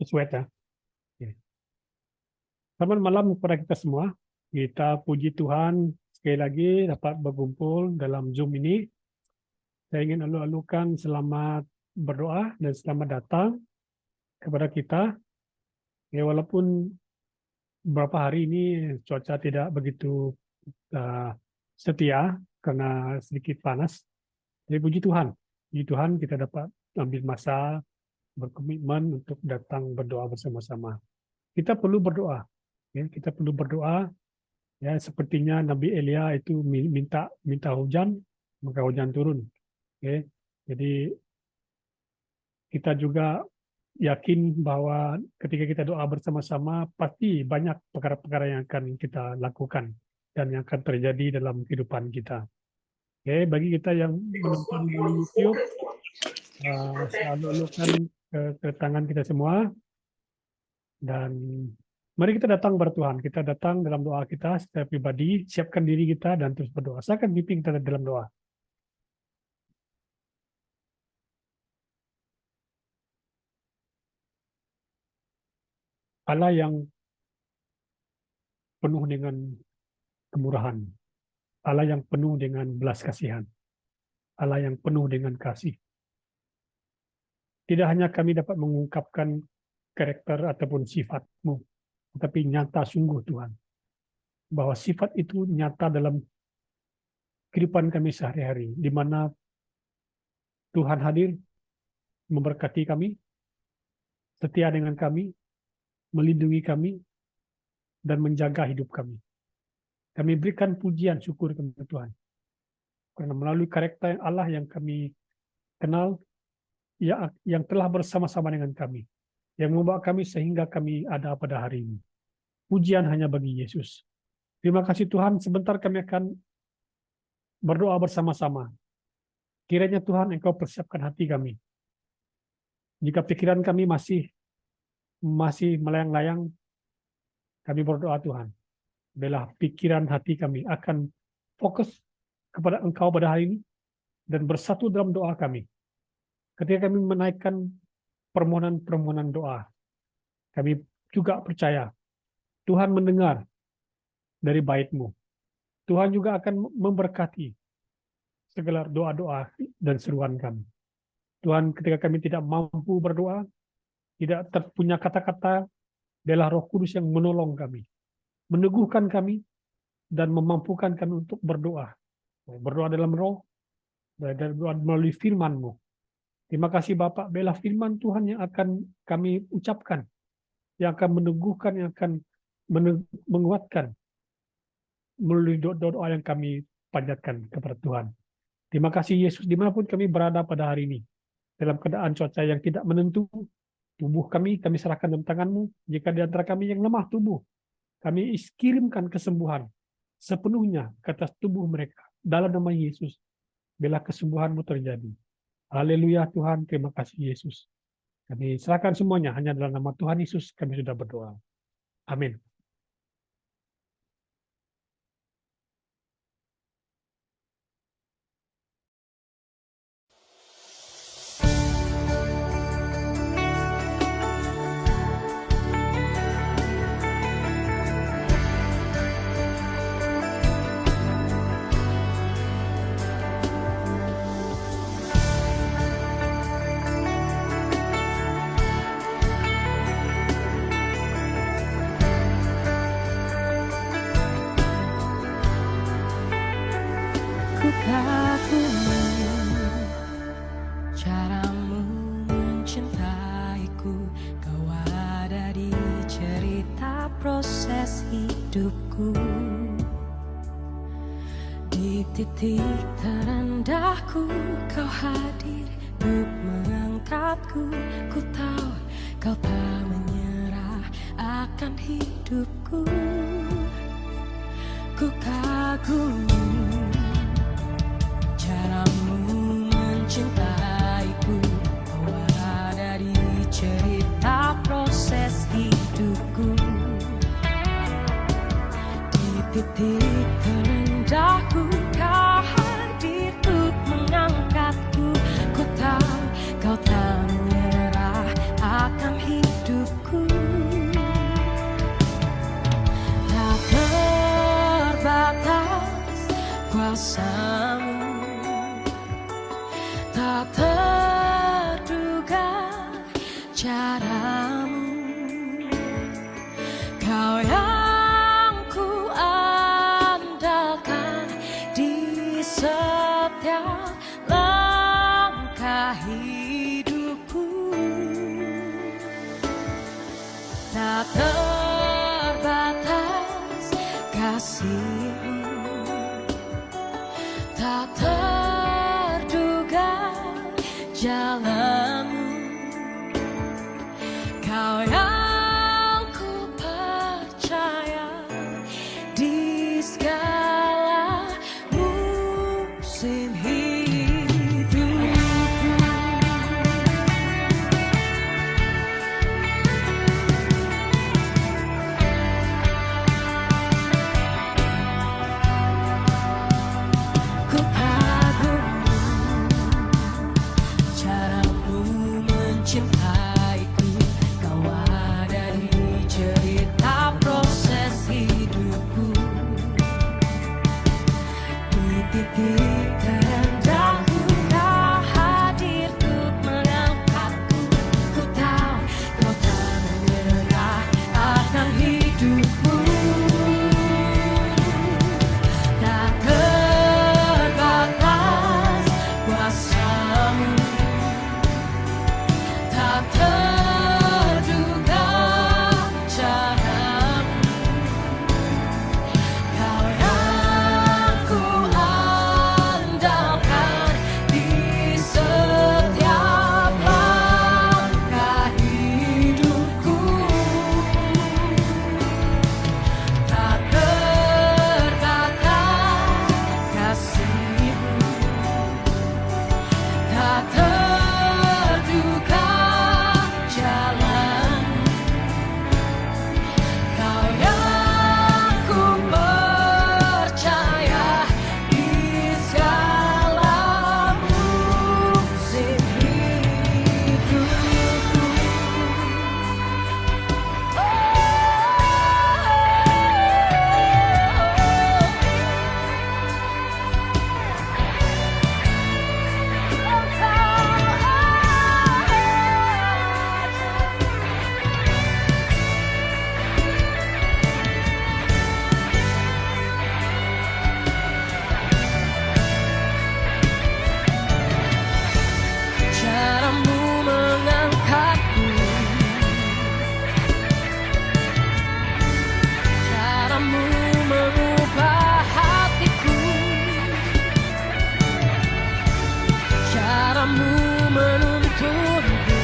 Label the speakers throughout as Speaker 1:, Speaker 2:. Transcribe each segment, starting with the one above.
Speaker 1: Sweat ya. Oke. Selamat malam kepada kita semua. Kita puji Tuhan sekali lagi dapat berkumpul dalam Zoom ini. Saya ingin alu-alukan selamat berdoa dan selamat datang kepada kita. Ya, walaupun beberapa hari ini cuaca tidak begitu setia karena sedikit panas. Tapi puji Tuhan kita dapat ambil masa berkomitmen untuk datang berdoa bersama-sama. Kita perlu berdoa. Ya, kita perlu berdoa. Ya, sepertinya Nabi Elia itu minta hujan, maka hujan turun. Oke. Jadi kita juga yakin bahwa ketika kita doa bersama-sama, pasti banyak perkara-perkara yang akan kita lakukan dan yang akan terjadi dalam kehidupan kita. Oke, bagi kita yang menonton di YouTube, selalu alukan ke tangan kita semua, dan mari kita datang bertuhan. Kita datang dalam doa kita secara pribadi, siapkan diri kita dan terus berdoa. Saya akan pimpin kita dalam doa. Allah yang penuh dengan kemurahan, Allah yang penuh dengan belas kasihan, Allah yang penuh dengan kasih. Tidak hanya kami dapat mengungkapkan karakter ataupun sifat-Mu, tetapi nyata sungguh Tuhan, bahwa sifat itu nyata dalam kehidupan kami sehari-hari, di mana Tuhan hadir, memberkati kami, setia dengan kami, melindungi kami, dan menjaga hidup kami. Kami berikan pujian syukur kepada Tuhan. Karena melalui karakter Allah yang kami kenal, yang telah bersama-sama dengan kami, yang membawa kami sehingga kami ada pada hari ini. Pujian hanya bagi Yesus. Terima kasih Tuhan, sebentar kami akan berdoa bersama-sama. Kiranya Tuhan Engkau persiapkan hati kami. Jika pikiran kami masih melayang-layang, kami berdoa Tuhan, biarlah pikiran hati kami akan fokus kepada Engkau pada hari ini dan bersatu dalam doa kami. Ketika kami menaikkan permohonan-permohonan doa, kami juga percaya Tuhan mendengar dari bait-Mu. Tuhan juga akan memberkati segala doa-doa dan seruan kami. Tuhan, ketika kami tidak mampu berdoa, tidak punya kata-kata, biarlah Roh Kudus yang menolong kami, meneguhkan kami, dan memampukan kami untuk berdoa. Berdoa dalam roh, berdoa melalui firman-Mu. Terima kasih Bapak, biarlah firman Tuhan yang akan kami ucapkan, yang akan meneguhkan, yang akan menguatkan melalui doa yang kami panjatkan kepada Tuhan. Terima kasih Yesus, dimanapun kami berada pada hari ini, dalam keadaan cuaca yang tidak menentu, tubuh kami serahkan dalam tangan-Mu. Jika di antara kami yang lemah tubuh, kami kirimkan kesembuhan sepenuhnya ke atas tubuh mereka. Dalam nama Yesus, biarlah kesembuhan-Mu terjadi. Haleluya Tuhan, terima kasih Yesus. Kami serahkan semuanya hanya dalam nama Tuhan Yesus kami sudah berdoa. Amin.
Speaker 2: Caramu mencintaiku, kau ada di cerita proses hidupku. Di titik terendahku, kau hadir untuk mengangkatku. Ku tahu kau tak menyerah akan hidupku. Ku kagumi caramu mencintaiku, kau ada di cerita proses hidupku. Di titik terendahku, kau hadir untuk mengangkatku. Ku tahu kau tak menyerah akan hidupku. Tak terduga caramu, kau yang ku andalkan di setiap langkah hidupku. Tak terbatas kasihmu, tak terduga jalanmu, kau yang ku percaya di segala musim hidupku. Ku kagumi caramu mencintaiku, kau ada di cerita proses hidupku. Di titik terendahku kau hadir untuk mengangkatku. Ku tahu kau tak menyerah akan hidupku. Tak terbatas kuasamu, tak terduga caramu, kau yang ku andalkan di setiap langkah hidupku. Tak terbatas kasihmu, tak terduga jalanmu, kau yang ku percaya di segala musim hidupku. Caramu mengangkatku, caramu mengubah hatiku, caramu menuntunku,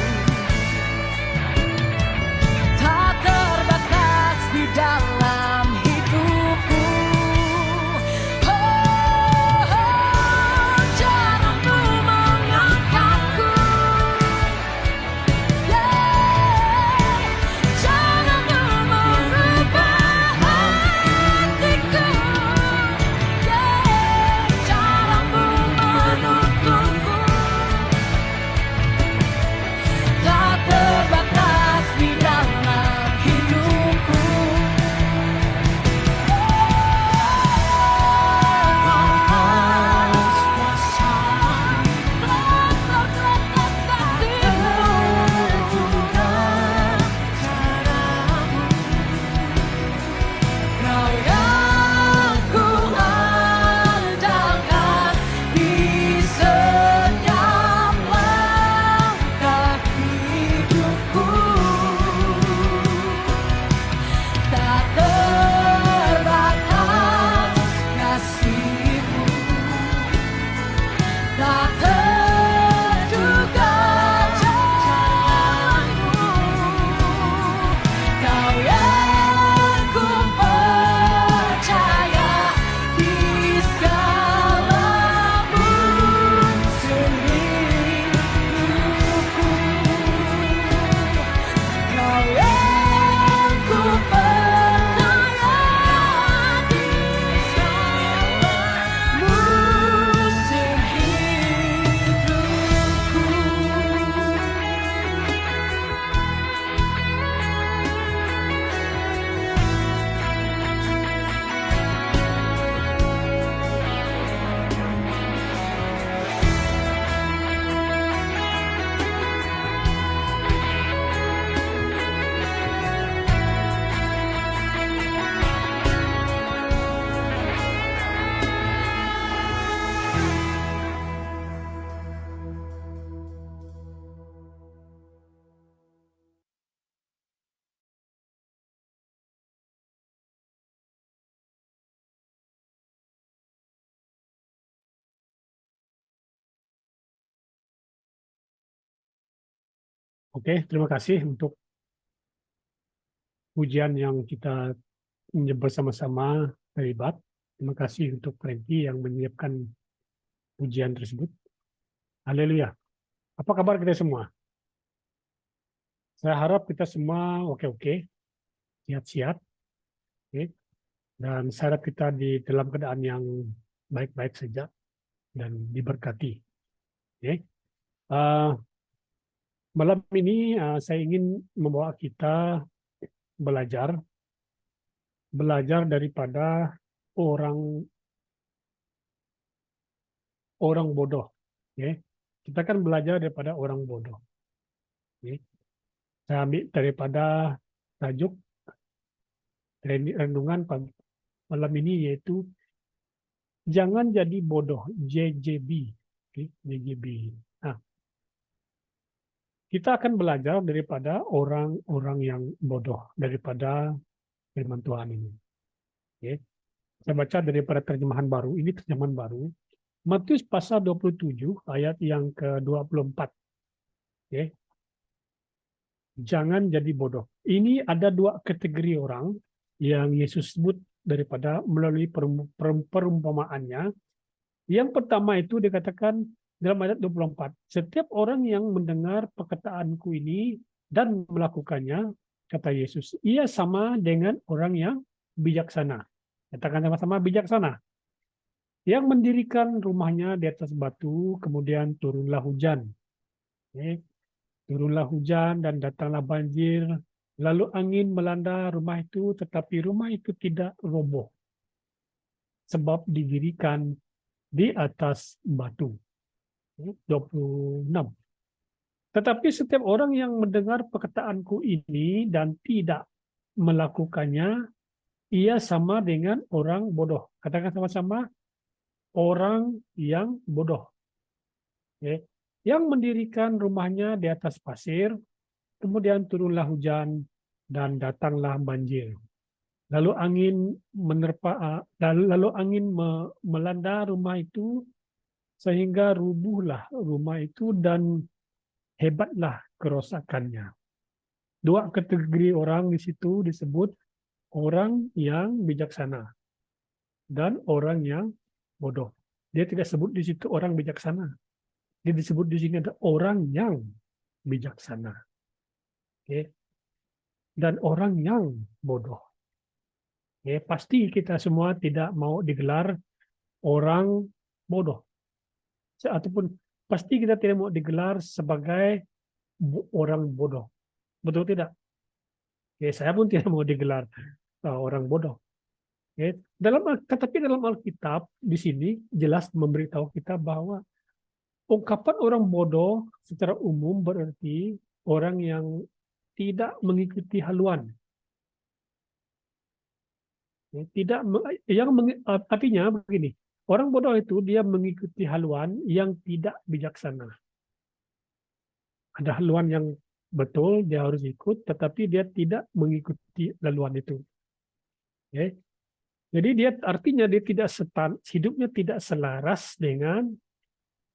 Speaker 2: tak terbatas di dalam hidupku. Caramu mengangkatku, caramu mengubah hatiku, caramu menuntunku,
Speaker 1: Oke, terima kasih untuk pujian yang kita bersama-sama terlibat. Terima kasih untuk Frankie yang menyiapkan pujian tersebut. Haleluya. Apa kabar kita semua? Saya harap kita semua oke-oke, sehat-sehat, oke. Dan saya harap kita di dalam keadaan yang baik-baik saja dan diberkati. Oke. Uh, Malam ini saya ingin membawa kita belajar daripada orang orang bodoh. Oke. Kita kan belajar daripada orang bodoh. Oke. Saya ambil daripada tajuk renungan malam ini yaitu jangan jadi bodoh, JJB. Oke, JJB. Nah, kita akan belajar daripada orang-orang yang bodoh daripada firman Tuhan ini. Oke. Saya baca daripada terjemahan baru. Ini terjemahan baru. Matius pasal 27 ayat yang ke-24. Oke. Jangan jadi bodoh. Ini ada dua kategori orang yang Yesus sebut daripada melalui perumpamaannya. Yang pertama itu dikatakan dalam ayat 24. Setiap orang yang mendengar perkataanku ini dan melakukannya, kata Yesus, ia sama dengan orang yang bijaksana. Katakan sama-sama bijaksana. Yang mendirikan rumahnya di atas batu, kemudian turunlah hujan. Okay. Turunlah hujan dan datanglah banjir, lalu angin melanda rumah itu, tetapi rumah itu tidak roboh, sebab didirikan di atas batu. 26. Tetapi setiap orang yang mendengar perkataanku ini dan tidak melakukannya, ia sama dengan orang bodoh. Katakan sama-sama, orang yang bodoh. Okay. Yang mendirikan rumahnya di atas pasir, kemudian turunlah hujan dan datanglah banjir. Lalu angin melanda rumah itu sehingga rubuhlah rumah itu dan hebatlah kerosakannya. Dua kategori orang di situ disebut orang yang bijaksana dan orang yang bodoh. Dia tidak sebut di situ orang bijaksana. Dia disebut di sini ada orang yang bijaksana. Oke. Dan orang yang bodoh. Oke. Pasti kita semua tidak mau digelar orang bodoh. Ataupun pasti kita tidak mau digelar sebagai orang bodoh. Betul tidak? Oke. Saya pun tidak mau digelar orang bodoh. Oke. Tetapi dalam Alkitab di sini jelas memberitahu kita bahwa ungkapan orang bodoh secara umum berarti orang yang tidak mengikuti haluan. Tidak artinya begini, orang bodoh itu dia mengikuti haluan yang tidak bijaksana. Ada haluan yang betul dia harus ikut, tetapi dia tidak mengikuti haluan itu. Okay. Jadi artinya dia tidak hidupnya tidak selaras dengan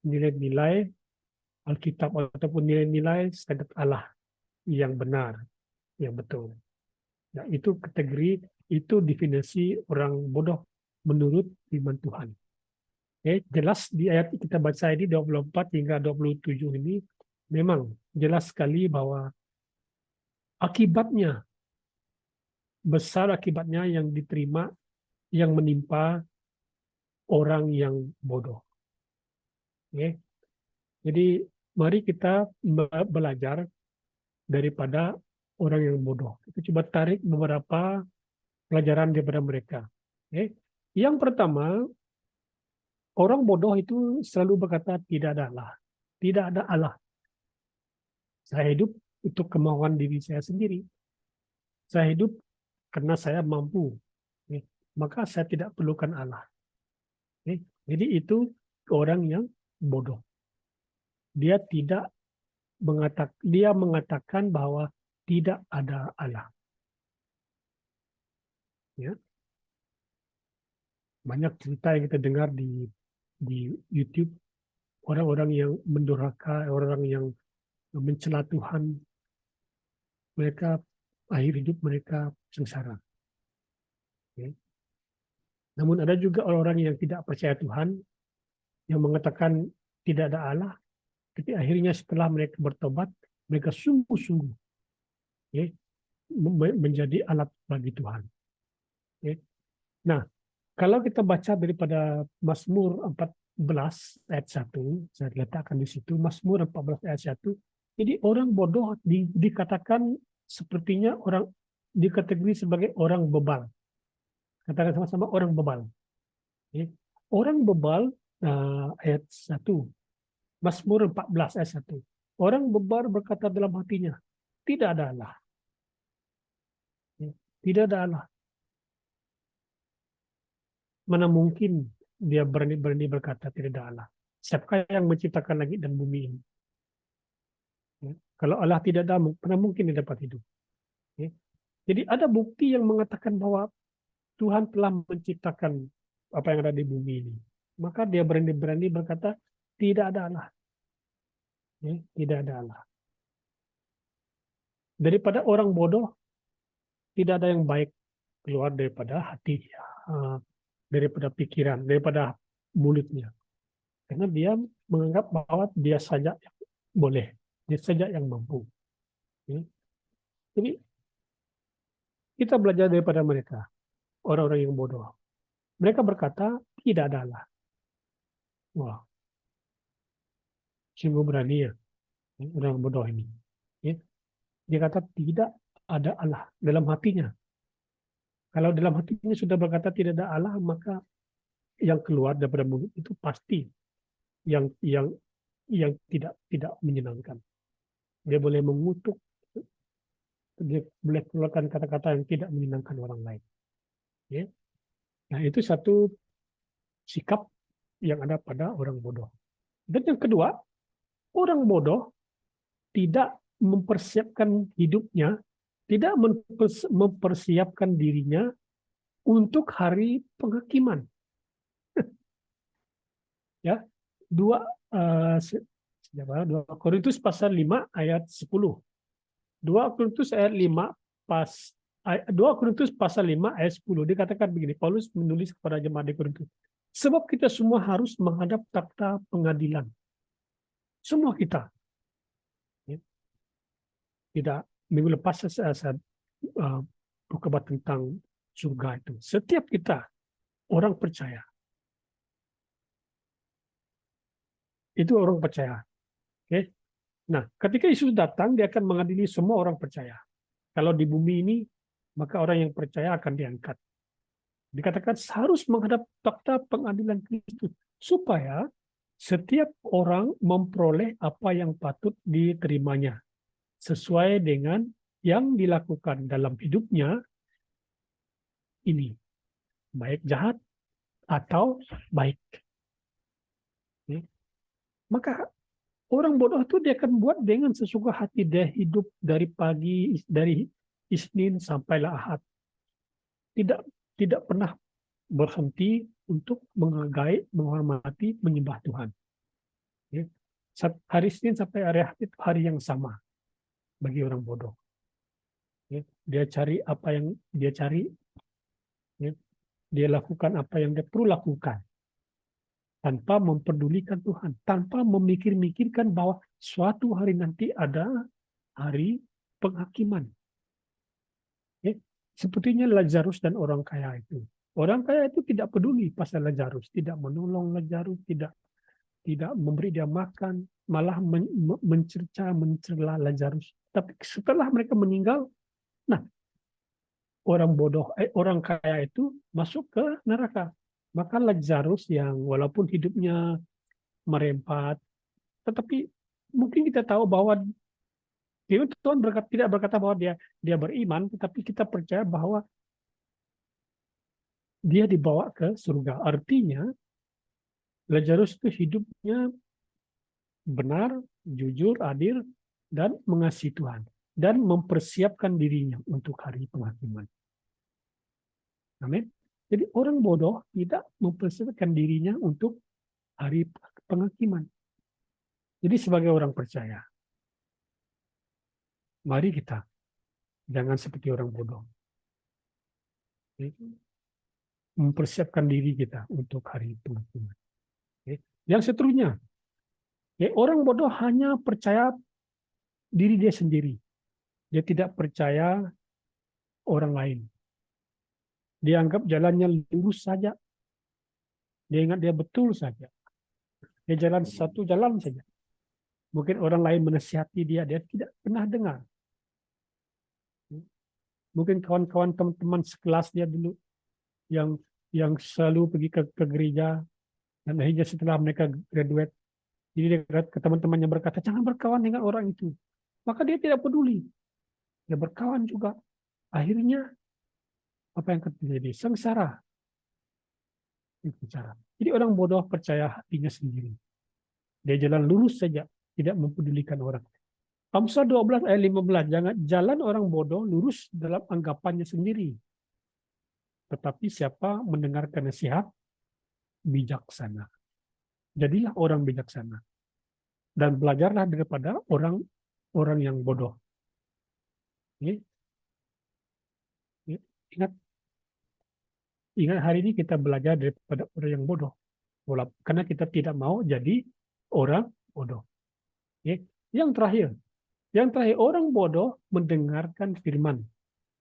Speaker 1: nilai-nilai Alkitab ataupun nilai-nilai standar Allah yang benar, yang betul. Nah, itu kategori, itu definisi orang bodoh menurut firman Tuhan. Oke, jelas di ayat kita baca ini 24 hingga 27 ini memang jelas sekali bahwa akibatnya besar akibatnya yang diterima yang menimpa orang yang bodoh. Oke. Jadi mari kita belajar daripada orang yang bodoh. Kita coba tarik beberapa pelajaran daripada mereka. Oke. Yang pertama, orang bodoh itu selalu berkata tidak ada Allah. Tidak ada Allah. Saya hidup untuk kemauan diri saya sendiri. Saya hidup karena saya mampu. Oke. Maka saya tidak perlukan Allah. Oke. Jadi itu orang yang bodoh. Dia mengatakan bahwa tidak ada Allah. Ya. Banyak cerita yang kita dengar di YouTube, orang-orang yang mendurhaka, orang yang mencela Tuhan, mereka akhir hidup mereka sengsara. Ya. Namun ada juga orang-orang yang tidak percaya Tuhan, yang mengatakan tidak ada Allah, tapi akhirnya setelah mereka bertobat, mereka sungguh-sungguh ya, menjadi alat bagi Tuhan. Ya. Nah, kalau kita baca daripada Mazmur 14 ayat 1, saya letakkan di situ, Mazmur 14 ayat 1, jadi orang bodoh dikatakan sepertinya orang dikategori sebagai orang bebal. Katakan sama-sama orang bebal. Ya. Orang bebal ayat 1. Mazmur 14 ayat 1. Orang bebal berkata dalam hatinya, tidak ada Allah. Ya. Tidak ada Allah. Mana mungkin dia berani berkata tidak ada Allah. Siapakah yang menciptakan langit dan bumi ini? Ya. Kalau Allah tidak ada, mana mungkin dia dapat hidup. Ya. Jadi ada bukti yang mengatakan bahwa Tuhan telah menciptakan apa yang ada di bumi ini. Maka dia berani berkata, tidak ada Allah. Ya, tidak ada Allah. Daripada orang bodoh, tidak ada yang baik keluar daripada hati, daripada pikiran, daripada mulutnya. Karena dia menganggap bahwa dia saja yang boleh, dia saja yang mampu. Ya. Jadi, kita belajar daripada mereka, orang-orang yang bodoh. Mereka berkata, tidak ada Allah. Wah, sungguh berani ya, orang bodoh ini. Ya. Dia kata tidak ada Allah dalam hatinya. Kalau dalam hatinya sudah berkata tidak ada Allah, maka yang keluar daripada mulut itu pasti yang tidak menyenangkan. Dia boleh mengutuk, dia boleh keluarkan kata-kata yang tidak menyenangkan orang lain. Ya. Nah, itu satu sikap yang ada pada orang bodoh. Dan yang kedua, orang bodoh tidak mempersiapkan hidupnya, tidak mempersiapkan dirinya untuk hari penghakiman. Ya, 2 Korintus pasal 5 ayat 10. 2 Korintus ayat 5 2 Korintus pasal 5 ayat 10 dikatakan begini, Paulus menulis kepada jemaat di Korintus. Sebab kita semua harus menghadap takhta pengadilan. Semua kita. Ya. Tidak, minggu lepas saya berkabar tentang surga itu. Setiap kita, orang percaya. Itu orang percaya. Okay? Nah, ketika Yesus datang, dia akan mengadili semua orang percaya. Kalau di bumi ini, maka orang yang percaya akan diangkat. Dikatakan harus menghadap takhta pengadilan Kristus. Supaya setiap orang memperoleh apa yang patut diterimanya. Sesuai dengan yang dilakukan dalam hidupnya ini. Baik jahat atau baik. Okay? Maka orang bodoh itu dia akan buat dengan sesuka hati. Dia hidup dari pagi, dari Isnin sampailah Ahad. Tidak pernah berhenti untuk menghargai, menghormati, menyembah Tuhan. Ya. Hari Isnin sampai hari Ahad itu hari yang sama bagi orang bodoh. Ya. Dia cari apa yang dia cari. Ya. Dia lakukan apa yang dia perlu lakukan. Tanpa memperdulikan Tuhan. Tanpa memikir-mikirkan bahwa suatu hari nanti ada hari penghakiman. Ya. Sepertinya Lazarus dan orang kaya itu. Orang kaya itu tidak peduli pasal Lazarus. Tidak menolong Lazarus. Tidak memberi dia makan. Malah mencela Lazarus. Tapi setelah mereka meninggal, nah, orang kaya itu masuk ke neraka. Maka Lazarus yang walaupun hidupnya merempat, tetapi mungkin kita tahu bahwa Tuhan tidak berkata bahwa dia beriman, tetapi kita percaya bahwa dia dibawa ke surga. Artinya Lazarus itu hidupnya benar, jujur, adil, dan mengasihi Tuhan. Dan mempersiapkan dirinya untuk hari penghakiman. Amin. Jadi orang bodoh tidak mempersiapkan dirinya untuk hari penghakiman. Jadi sebagai orang percaya, Mari kita jangan seperti orang bodoh. Mempersiapkan diri kita untuk hari Tuhan. Yang seterusnya, orang bodoh hanya percaya diri dia sendiri. Dia tidak percaya orang lain. Dia anggap jalannya lurus saja. Dia ingat dia betul saja. Dia jalan satu jalan saja. Mungkin orang lain menasihati dia tidak pernah dengar. Mungkin kawan-kawan teman-teman sekelas dia dulu yang selalu pergi ke gereja, dan akhirnya setelah mereka graduate, jadi dia ke teman-temannya berkata, jangan berkawan dengan orang itu. Maka dia tidak peduli. Dia berkawan juga. Akhirnya apa yang terjadi? Sengsara. Jadi orang bodoh percaya hatinya sendiri. Dia jalan lurus saja, tidak mempedulikan orang. Amsal 12 ayat 15, jangan jalan orang bodoh lurus dalam anggapannya sendiri. Tetapi siapa mendengarkan nasihat, bijaksana. Jadilah orang bijaksana. Dan belajarlah daripada orang yang bodoh. Ingat hari ini kita belajar daripada orang yang bodoh. Karena kita tidak mau jadi orang bodoh. Yang terakhir, orang bodoh mendengarkan firman,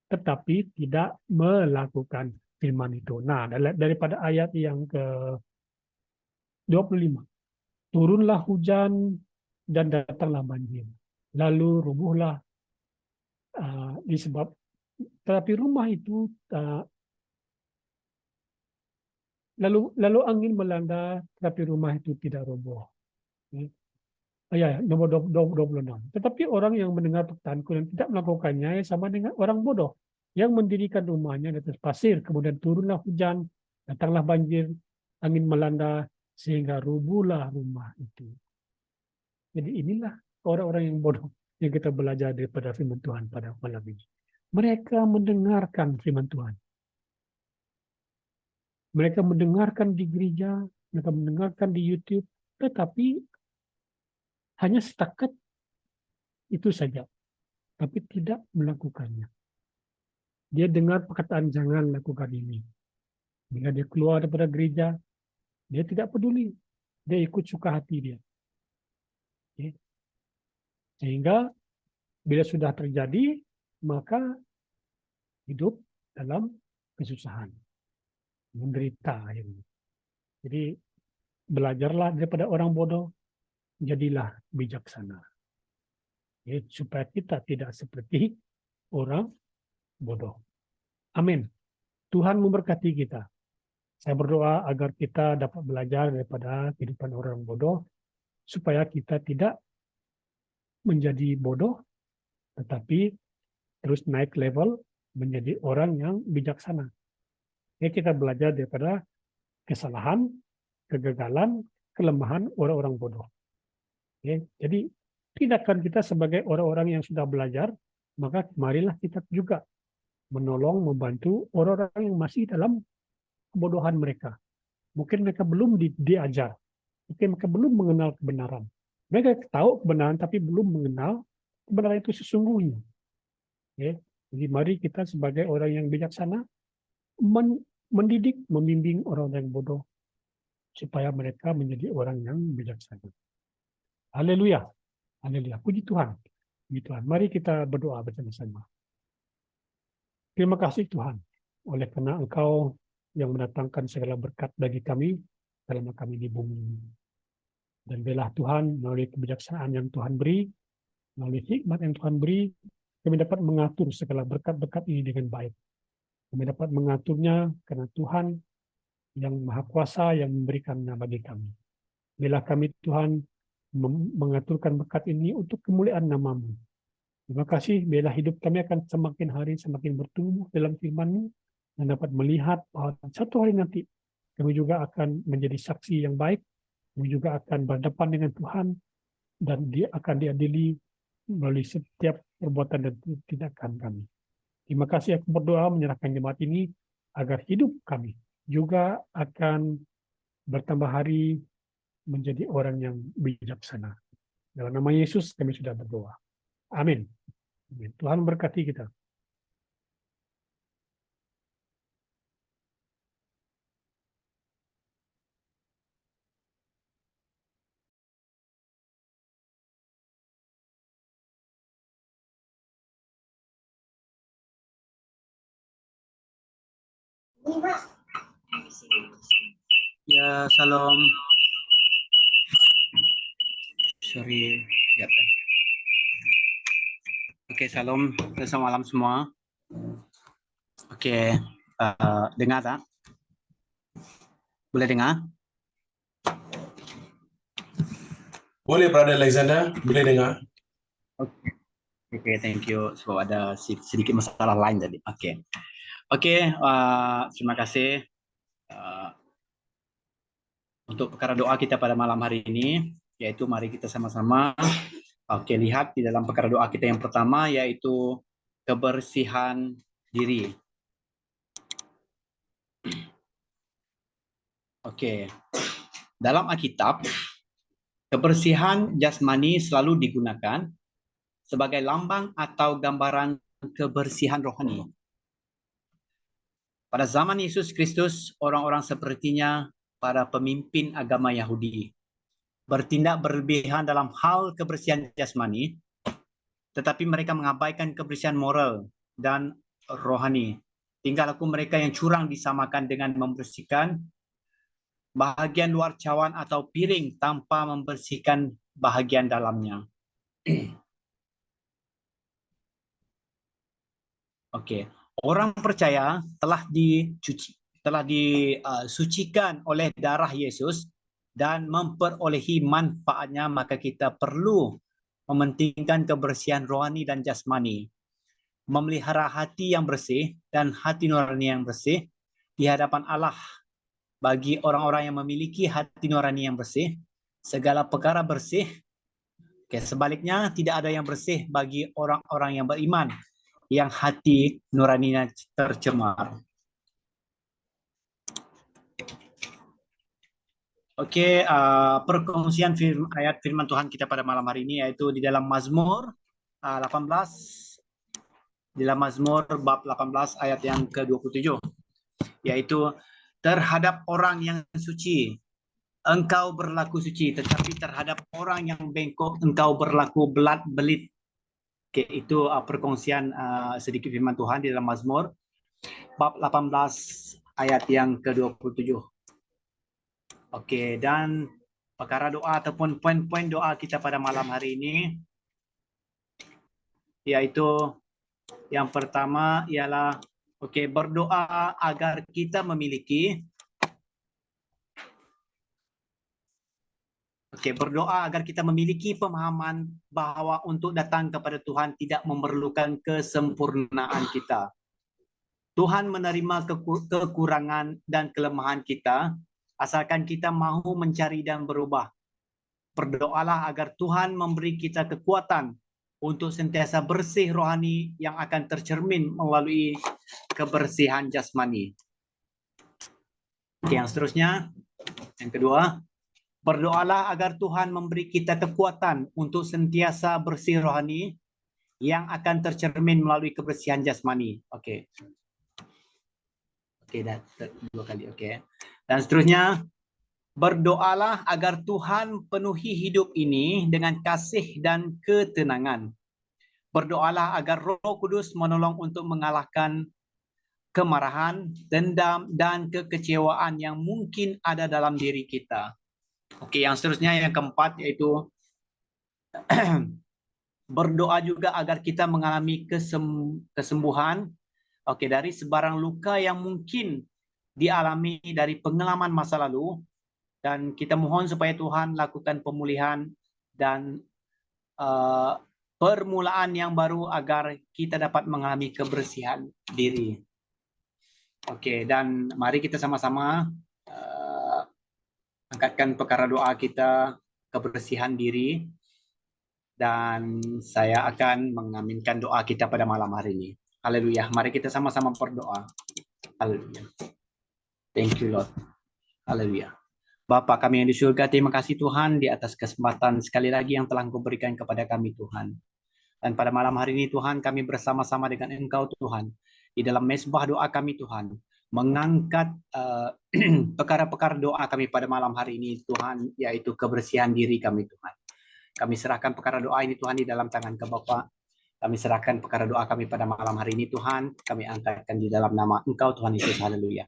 Speaker 1: tetapi tidak melakukan firman itu. Nah, daripada ayat yang ke-25. Turunlah hujan dan datanglah banjir. Lalu rubuhlah tetapi rumah itu lalu angin melanda, tetapi rumah itu tidak roboh. Nomor 26. Tetapi orang yang mendengar perkataanku dan tidak melakukannya sama dengan orang bodoh yang mendirikan rumahnya di atas pasir, kemudian turunlah hujan, datanglah banjir, angin melanda, sehingga rubuhlah rumah itu. Jadi inilah orang-orang yang bodoh yang kita belajar daripada firman Tuhan pada malam ini. Mereka mendengarkan firman Tuhan. Mereka mendengarkan di gereja, mereka mendengarkan di YouTube, tetapi hanya setakat itu saja, tapi tidak melakukannya. Dia dengar perkataan jangan lakukan ini. Bila dia keluar daripada gereja, dia tidak peduli. Dia ikut suka hati dia. Sehingga bila sudah terjadi, maka hidup dalam kesusahan, menderita. Jadi belajarlah daripada orang bodoh, jadilah bijaksana. Supaya kita tidak seperti orang bodoh. Amin. Tuhan memberkati kita. Saya berdoa agar kita dapat belajar daripada kehidupan orang bodoh, supaya kita tidak menjadi bodoh, tetapi terus naik level menjadi orang yang bijaksana. Kita belajar daripada kesalahan, kegagalan, kelemahan orang-orang bodoh. Jadi tindakan kita sebagai orang-orang yang sudah belajar, maka marilah kita juga menolong, membantu orang-orang yang masih dalam kebodohan mereka. Mungkin mereka belum diajar, mungkin mereka belum mengenal kebenaran. Mereka tahu kebenaran tapi belum mengenal kebenaran itu sesungguhnya. Jadi mari kita sebagai orang yang bijaksana mendidik, membimbing orang yang bodoh supaya mereka menjadi orang yang bijaksana. Haleluya. Haleluya. Puji Tuhan. Puji Tuhan. Mari kita berdoa bersama-sama. Terima kasih Tuhan, oleh karena Engkau yang mendatangkan segala berkat bagi kami selama kami di bumi ini. Dan biarlah Tuhan, melalui kebijaksanaan yang Tuhan beri, melalui hikmat yang Tuhan beri, kami dapat mengatur segala berkat-berkat ini dengan baik. Kami dapat mengaturnya karena Tuhan yang Maha Kuasa yang memberikannya bagi kami. Biarlah kami Tuhan mengaturkan berkat ini untuk kemuliaan nama-Mu. Terima kasih, biarlah hidup kami akan semakin hari semakin bertumbuh dalam firman-Mu dan dapat melihat bahwa satu hari nanti kami juga akan menjadi saksi yang baik, kami juga akan berhadapan dengan Tuhan dan Dia akan diadili melalui setiap perbuatan dan tindakan kami. Terima kasih, aku berdoa menyerahkan jemaat ini agar hidup kami juga akan bertambah hari menjadi orang yang bijaksana. Dalam nama Yesus kami sudah berdoa. Amin. Amin. Tuhan berkati kita.
Speaker 3: Ya, salam. Sorry. Ya. Oke, salam. Selamat malam semua. Oke, dengar tak? Boleh dengar?
Speaker 4: Boleh, Brother Alexander, boleh dengar.
Speaker 3: Oke, thank you. Sebab ada sedikit masalah lain tadi. Oke, terima kasih untuk perkara doa kita pada malam hari ini, yaitu mari kita sama-sama lihat di dalam perkara doa kita yang pertama, yaitu kebersihan diri. Oke, dalam Alkitab, kebersihan jasmani selalu digunakan sebagai lambang atau gambaran kebersihan rohani. Pada zaman Yesus Kristus, orang-orang sepertinya para pemimpin agama Yahudi bertindak berlebihan dalam hal kebersihan jasmani, tetapi mereka mengabaikan kebersihan moral dan rohani. Tingkah laku mereka yang curang disamakan dengan membersihkan bahagian luar cawan atau piring tanpa membersihkan bahagian dalamnya. Oke, orang percaya telah disucikan oleh darah Yesus dan memperolehi manfaatnya, maka kita perlu mementingkan kebersihan rohani dan jasmani, memelihara hati yang bersih dan hati nurani yang bersih di hadapan Allah. Bagi orang-orang yang memiliki hati nurani yang bersih, segala perkara bersih. Sebaliknya, tidak ada yang bersih bagi orang-orang yang beriman, yang hati nuraninya tercemar. Oke, perkongsian ayat firman Tuhan kita pada malam hari ini yaitu di dalam Mazmur 18, di dalam Mazmur bab 18 ayat yang ke-27, yaitu terhadap orang yang suci engkau berlaku suci, tetapi terhadap orang yang bengkok engkau berlaku belit. Oke, itu perkongsian sedikit firman Tuhan di dalam Mazmur bab 18 ayat yang ke-27. Oke, dan perkara doa ataupun poin-poin doa kita pada malam hari ini, yaitu yang pertama ialah berdoa agar kita memiliki berdoa agar kita memiliki pemahaman bahwa untuk datang kepada Tuhan tidak memerlukan kesempurnaan kita. Tuhan menerima kekurangan dan kelemahan kita, asalkan kita mahu mencari dan berubah. Berdoalah agar Tuhan memberi kita kekuatan untuk sentiasa bersih rohani yang akan tercermin melalui kebersihan jasmani. Oke, yang seterusnya, yang kedua, berdoalah agar Tuhan memberi kita kekuatan untuk sentiasa bersih rohani yang akan tercermin melalui kebersihan jasmani. Oke, dua kali. Dan seterusnya, berdoalah agar Tuhan penuhi hidup ini dengan kasih dan ketenangan. Berdoalah agar Roh Kudus menolong untuk mengalahkan kemarahan, dendam, dan kekecewaan yang mungkin ada dalam diri kita. Oke, yang seterusnya yang keempat yaitu berdoa juga agar kita mengalami kesembuhan dari sebarang luka yang mungkin dialami dari pengalaman masa lalu, dan kita mohon supaya Tuhan lakukan pemulihan dan permulaan yang baru agar kita dapat mengalami kebersihan diri. Oke, dan mari kita sama-sama angkatkan perkara doa kita kebersihan diri, dan saya akan mengaminkan doa kita pada malam hari ini. Haleluya. Mari kita sama-sama berdoa. Haleluya. Thank you Lord. Haleluya. Bapa kami yang di surga, terima kasih Tuhan di atas kesempatan sekali lagi yang telah Engkau berikan kepada kami Tuhan. Dan pada malam hari ini Tuhan, kami bersama-sama dengan Engkau Tuhan, di dalam mezbah doa kami Tuhan, mengangkat perkara-perkara doa kami pada malam hari ini Tuhan, yaitu kebersihan diri kami Tuhan. Kami serahkan perkara doa ini Tuhan di dalam tangan ke Bapa. Kami serahkan perkara doa kami pada malam hari ini Tuhan, kami angkatkan di dalam nama Engkau Tuhan Yesus, haleluya.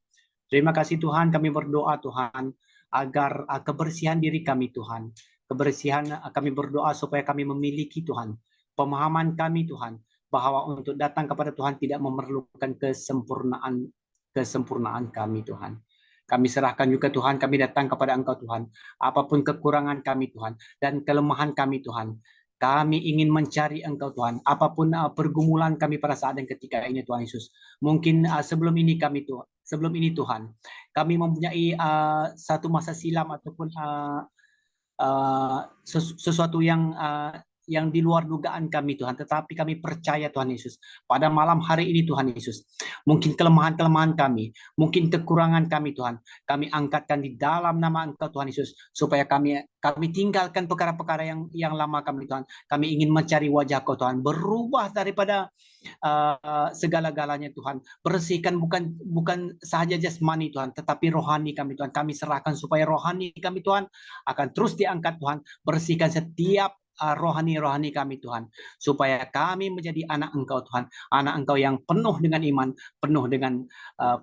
Speaker 3: Terima kasih Tuhan, kami berdoa Tuhan, agar kebersihan diri kami Tuhan, kebersihan kami berdoa supaya kami memiliki Tuhan, pemahaman kami Tuhan, bahwa untuk datang kepada Tuhan tidak memerlukan kesempurnaan kami Tuhan. Kami serahkan juga Tuhan, kami datang kepada Engkau Tuhan, apapun kekurangan kami Tuhan, dan kelemahan kami Tuhan, kami ingin mencari Engkau Tuhan, apapun pergumulan kami pada saat dan ketika ini Tuhan Yesus. Mungkin sebelum ini Tuhan, kami mempunyai satu masa silam ataupun sesuatu yang di luar dugaan kami Tuhan, tetapi kami percaya Tuhan Yesus, pada malam hari ini Tuhan Yesus, mungkin kelemahan-kelemahan kami, mungkin kekurangan kami Tuhan, kami angkatkan di dalam nama Engkau Tuhan Yesus, supaya kami tinggalkan perkara-perkara yang lama kami Tuhan. Kami ingin mencari wajah Kau Tuhan, berubah daripada segala-galanya Tuhan, bersihkan bukan sahaja jasmani Tuhan, tetapi rohani kami Tuhan. Kami serahkan supaya rohani kami Tuhan akan terus diangkat Tuhan, bersihkan setiap rohani kami Tuhan, supaya kami menjadi anak Engkau Tuhan, anak Engkau yang penuh dengan iman, penuh dengan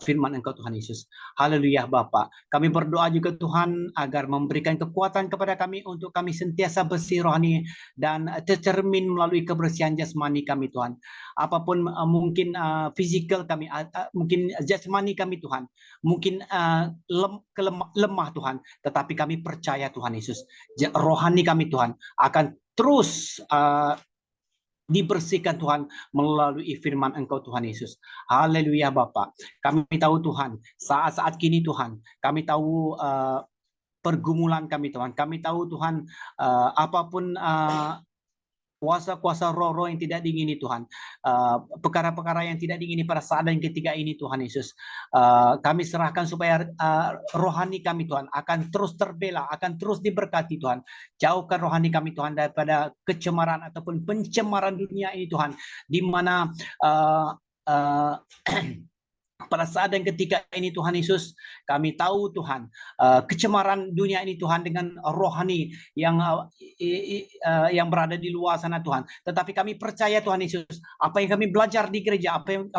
Speaker 3: firman Engkau Tuhan Yesus. Haleluya Bapa. Kami berdoa juga Tuhan agar memberikan kekuatan kepada kami untuk kami sentiasa bersih rohani dan tercermin melalui kebersihan jasmani kami Tuhan. Apapun mungkin fisikal kami, mungkin jasmani kami Tuhan, mungkin lemah Tuhan, tetapi kami percaya Tuhan Yesus, rohani kami Tuhan akan terus dibersihkan Tuhan melalui firman Engkau Tuhan Yesus. Haleluya Bapa. Kami tahu Tuhan, saat-saat kini Tuhan, kami tahu pergumulan kami Tuhan. Kami tahu Tuhan, apapun kuasa-kuasa roh-roh yang tidak diingini Tuhan, perkara-perkara yang tidak diingini pada saat dan ketika ini Tuhan Yesus, kami serahkan supaya rohani kami Tuhan akan terus terbela, akan terus diberkati Tuhan. Jauhkan rohani kami Tuhan daripada kecemaran ataupun pencemaran dunia ini Tuhan, di mana pada saat dan ketika ini Tuhan Yesus, kami tahu Tuhan, kecemaran dunia ini Tuhan dengan rohani yang berada di luar sana Tuhan. Tetapi kami percaya Tuhan Yesus, apa yang kami belajar di gereja, apa yang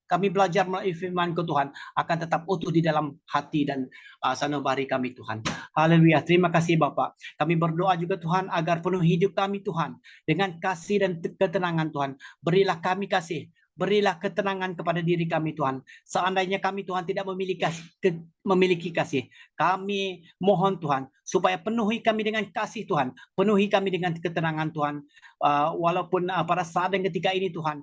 Speaker 3: kami belajar melalui firman ke Tuhan, akan tetap utuh di dalam hati dan sanubari kami Tuhan. Haleluya. Terima kasih Bapak. Kami berdoa juga Tuhan agar penuh hidup kami Tuhan dengan kasih dan ketenangan Tuhan. Berilah kami kasih, berilah ketenangan kepada diri kami Tuhan. Seandainya kami Tuhan tidak memiliki kasih, kami mohon Tuhan supaya penuhi kami dengan kasih Tuhan, penuhi kami dengan ketenangan Tuhan. Walaupun pada saat dan ketika ini Tuhan,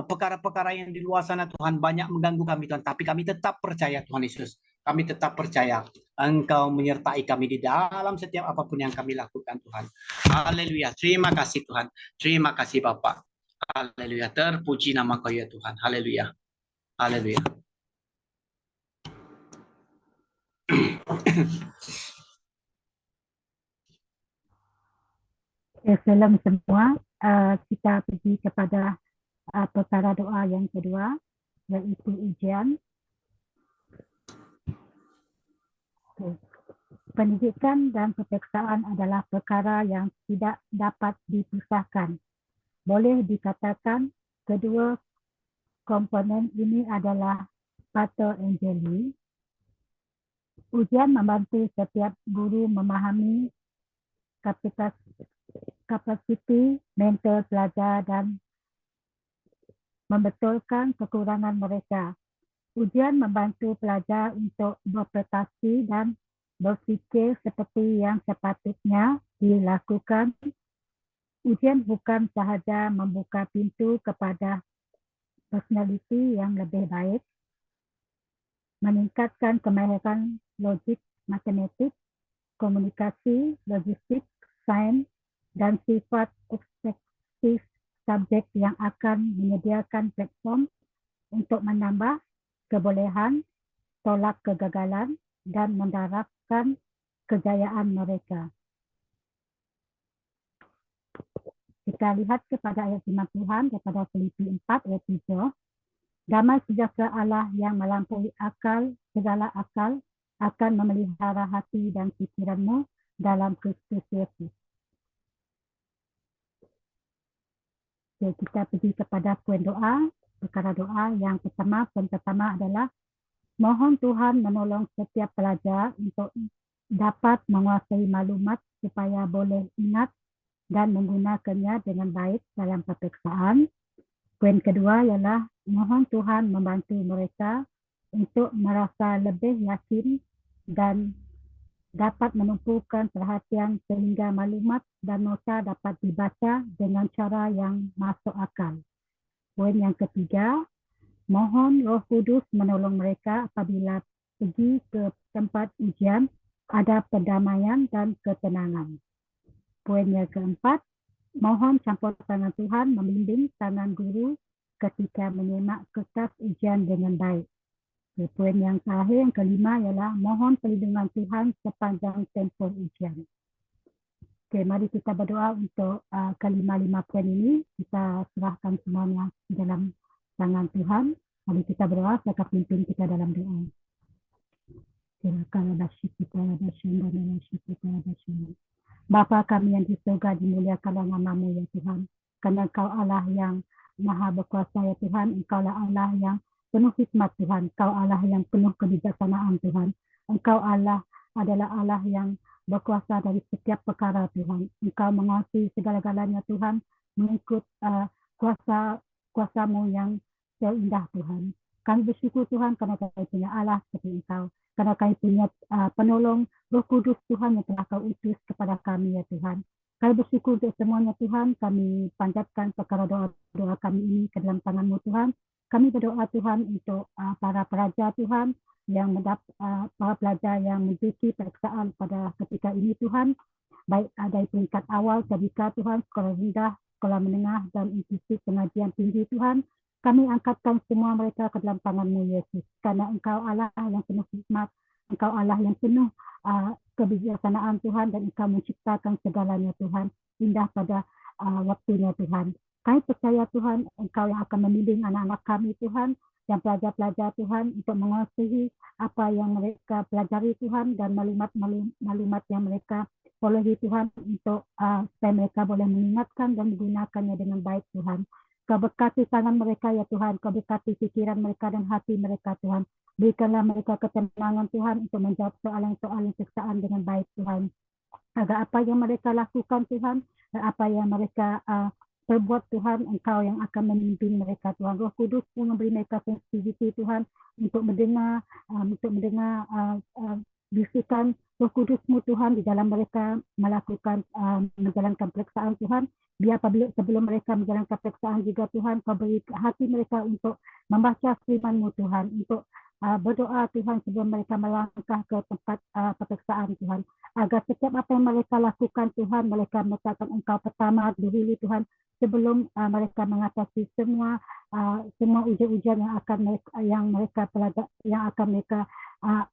Speaker 3: perkara-perkara yang di luar sana Tuhan banyak mengganggu kami Tuhan, tapi kami tetap percaya Tuhan Yesus. Kami tetap percaya Engkau menyertai kami di dalam setiap apapun yang kami lakukan Tuhan. Haleluya. Terima kasih Tuhan. Terima kasih Bapak. Haleluya, terpuji nama Kau ya Tuhan. Haleluya. Haleluya.
Speaker 5: Salam semua. Kita pergi kepada perkara doa yang kedua, yaitu ujian. Pendidikan dan peperiksaan adalah perkara yang tidak dapat dipisahkan. Boleh dikatakan kedua komponen ini adalah Pater Angeli. Ujian membantu setiap guru memahami kapasiti mental pelajar dan membetulkan kekurangan mereka. Ujian membantu pelajar untuk berprestasi dan berfikir seperti yang sepatutnya dilakukan. Ujian bukan sahaja membuka pintu kepada personaliti yang lebih baik, meningkatkan kemahiran logik, matematik, komunikasi, logistik, sains, dan sifat ekspresif subjek yang akan menyediakan platform untuk menambah kebolehan, tolak kegagalan, dan mendarabkan kejayaan mereka. kita lihat kepada ayat firman Tuhan daripada Filipi 4 ayat 7, damai sejahtera Allah yang melampaui akal, segala akal, akan memelihara hati dan pikiranmu dalam Kristus Yesus. Jadi kita pergi kepada poin doa. Perkara doa yang pertama, poin pertama adalah mohon Tuhan menolong setiap pelajar untuk dapat menguasai maklumat supaya boleh ingat dan menggunakannya dengan baik dalam peperiksaan. Poin kedua ialah mohon Tuhan membantu mereka untuk merasa lebih yakin dan dapat menumpukan perhatian sehingga maklumat dan nota dapat dibaca dengan cara yang masuk akal. Poin yang ketiga, mohon Roh Kudus menolong mereka apabila pergi ke tempat ujian, ada pendamaian dan ketenangan. Poin yang keempat, mohon campur tangan Tuhan membimbing tangan guru ketika menyemak kertas ujian dengan baik. Poin yang terakhir, yang kelima ialah mohon perlindungan Tuhan sepanjang tempoh ujian. Okey, mari kita berdoa untuk kelima-lima poin ini. Kita serahkan semuanya dalam tangan Tuhan. Mari kita berdoa, saya akan pimpin kita dalam doa. Bapa kami yang di surga, dimuliakanlah nama-Mu ya Tuhan. Karena Engkau Allah yang Maha berkuasa ya Tuhan. Engkau lah Allah yang penuh hikmat Tuhan. Engkau Allah yang penuh kebijaksanaan Tuhan. Engkau Allah adalah Allah yang berkuasa dari setiap perkara Tuhan. Engkau menguasai segala-galanya Tuhan, mengikut kuasa-Mu yang terindah Tuhan. Kami bersyukur Tuhan kerana kami punya Allah seperti Engkau. Kerana kami punya penolong Roh Kudus Tuhan yang telah Kau utus kepada kami ya Tuhan. Kami bersyukur untuk semuanya Tuhan. Kami panjatkan perkara doa kami ini ke dalam tangan-Mu Tuhan. Kami berdoa Tuhan untuk para pelajar Tuhan, yang para pelajar yang menduduki periksaan pada ketika ini Tuhan, baik dari peringkat awal, tadika Tuhan, sekolah rendah, sekolah menengah dan institusi pengajian tinggi Tuhan. Kami angkatkan semua mereka ke dalam tangan-Mu Yesus, karena Engkau Allah yang penuh hikmat, Engkau Allah yang penuh kebijaksanaan Tuhan, dan Engkau menciptakan segalanya Tuhan, indah pada waktunya Tuhan. Kami percaya Tuhan, Engkau yang akan membimbing anak-anak kami Tuhan, dan pelajar-pelajar Tuhan untuk menguasai apa yang mereka pelajari Tuhan, dan maklumat yang mereka perolehi Tuhan, untuk supaya mereka boleh mengingatkan dan menggunakannya dengan baik Tuhan. Kau berkati tangan mereka ya Tuhan, Kau berkati pikiran mereka dan hati mereka Tuhan. Berikanlah mereka ketenangan Tuhan untuk menjawab soalan-soalan periksaan dengan baik Tuhan. Agar apa yang mereka lakukan Tuhan, dan apa yang mereka perbuat Tuhan, Engkau yang akan memimpin mereka Tuhan. Roh Kudus pun memberi mereka sensitivity Tuhan untuk mendengar bisikan Roh Kudus-Mu Tuhan di dalam mereka melakukan menjalankan periksaan Tuhan. Biar apabila sebelum mereka menjalankan periksaan juga Tuhan, Kau beri hati mereka untuk membaca firman-Mu Tuhan, untuk berdoa Tuhan sebelum mereka melangkah ke tempat peperiksaan Tuhan. Agar setiap apa yang mereka lakukan Tuhan, mereka meletakkan Engkau pertama dahulu Tuhan, sebelum mereka mengatasi semua ujian-ujian yang akan mereka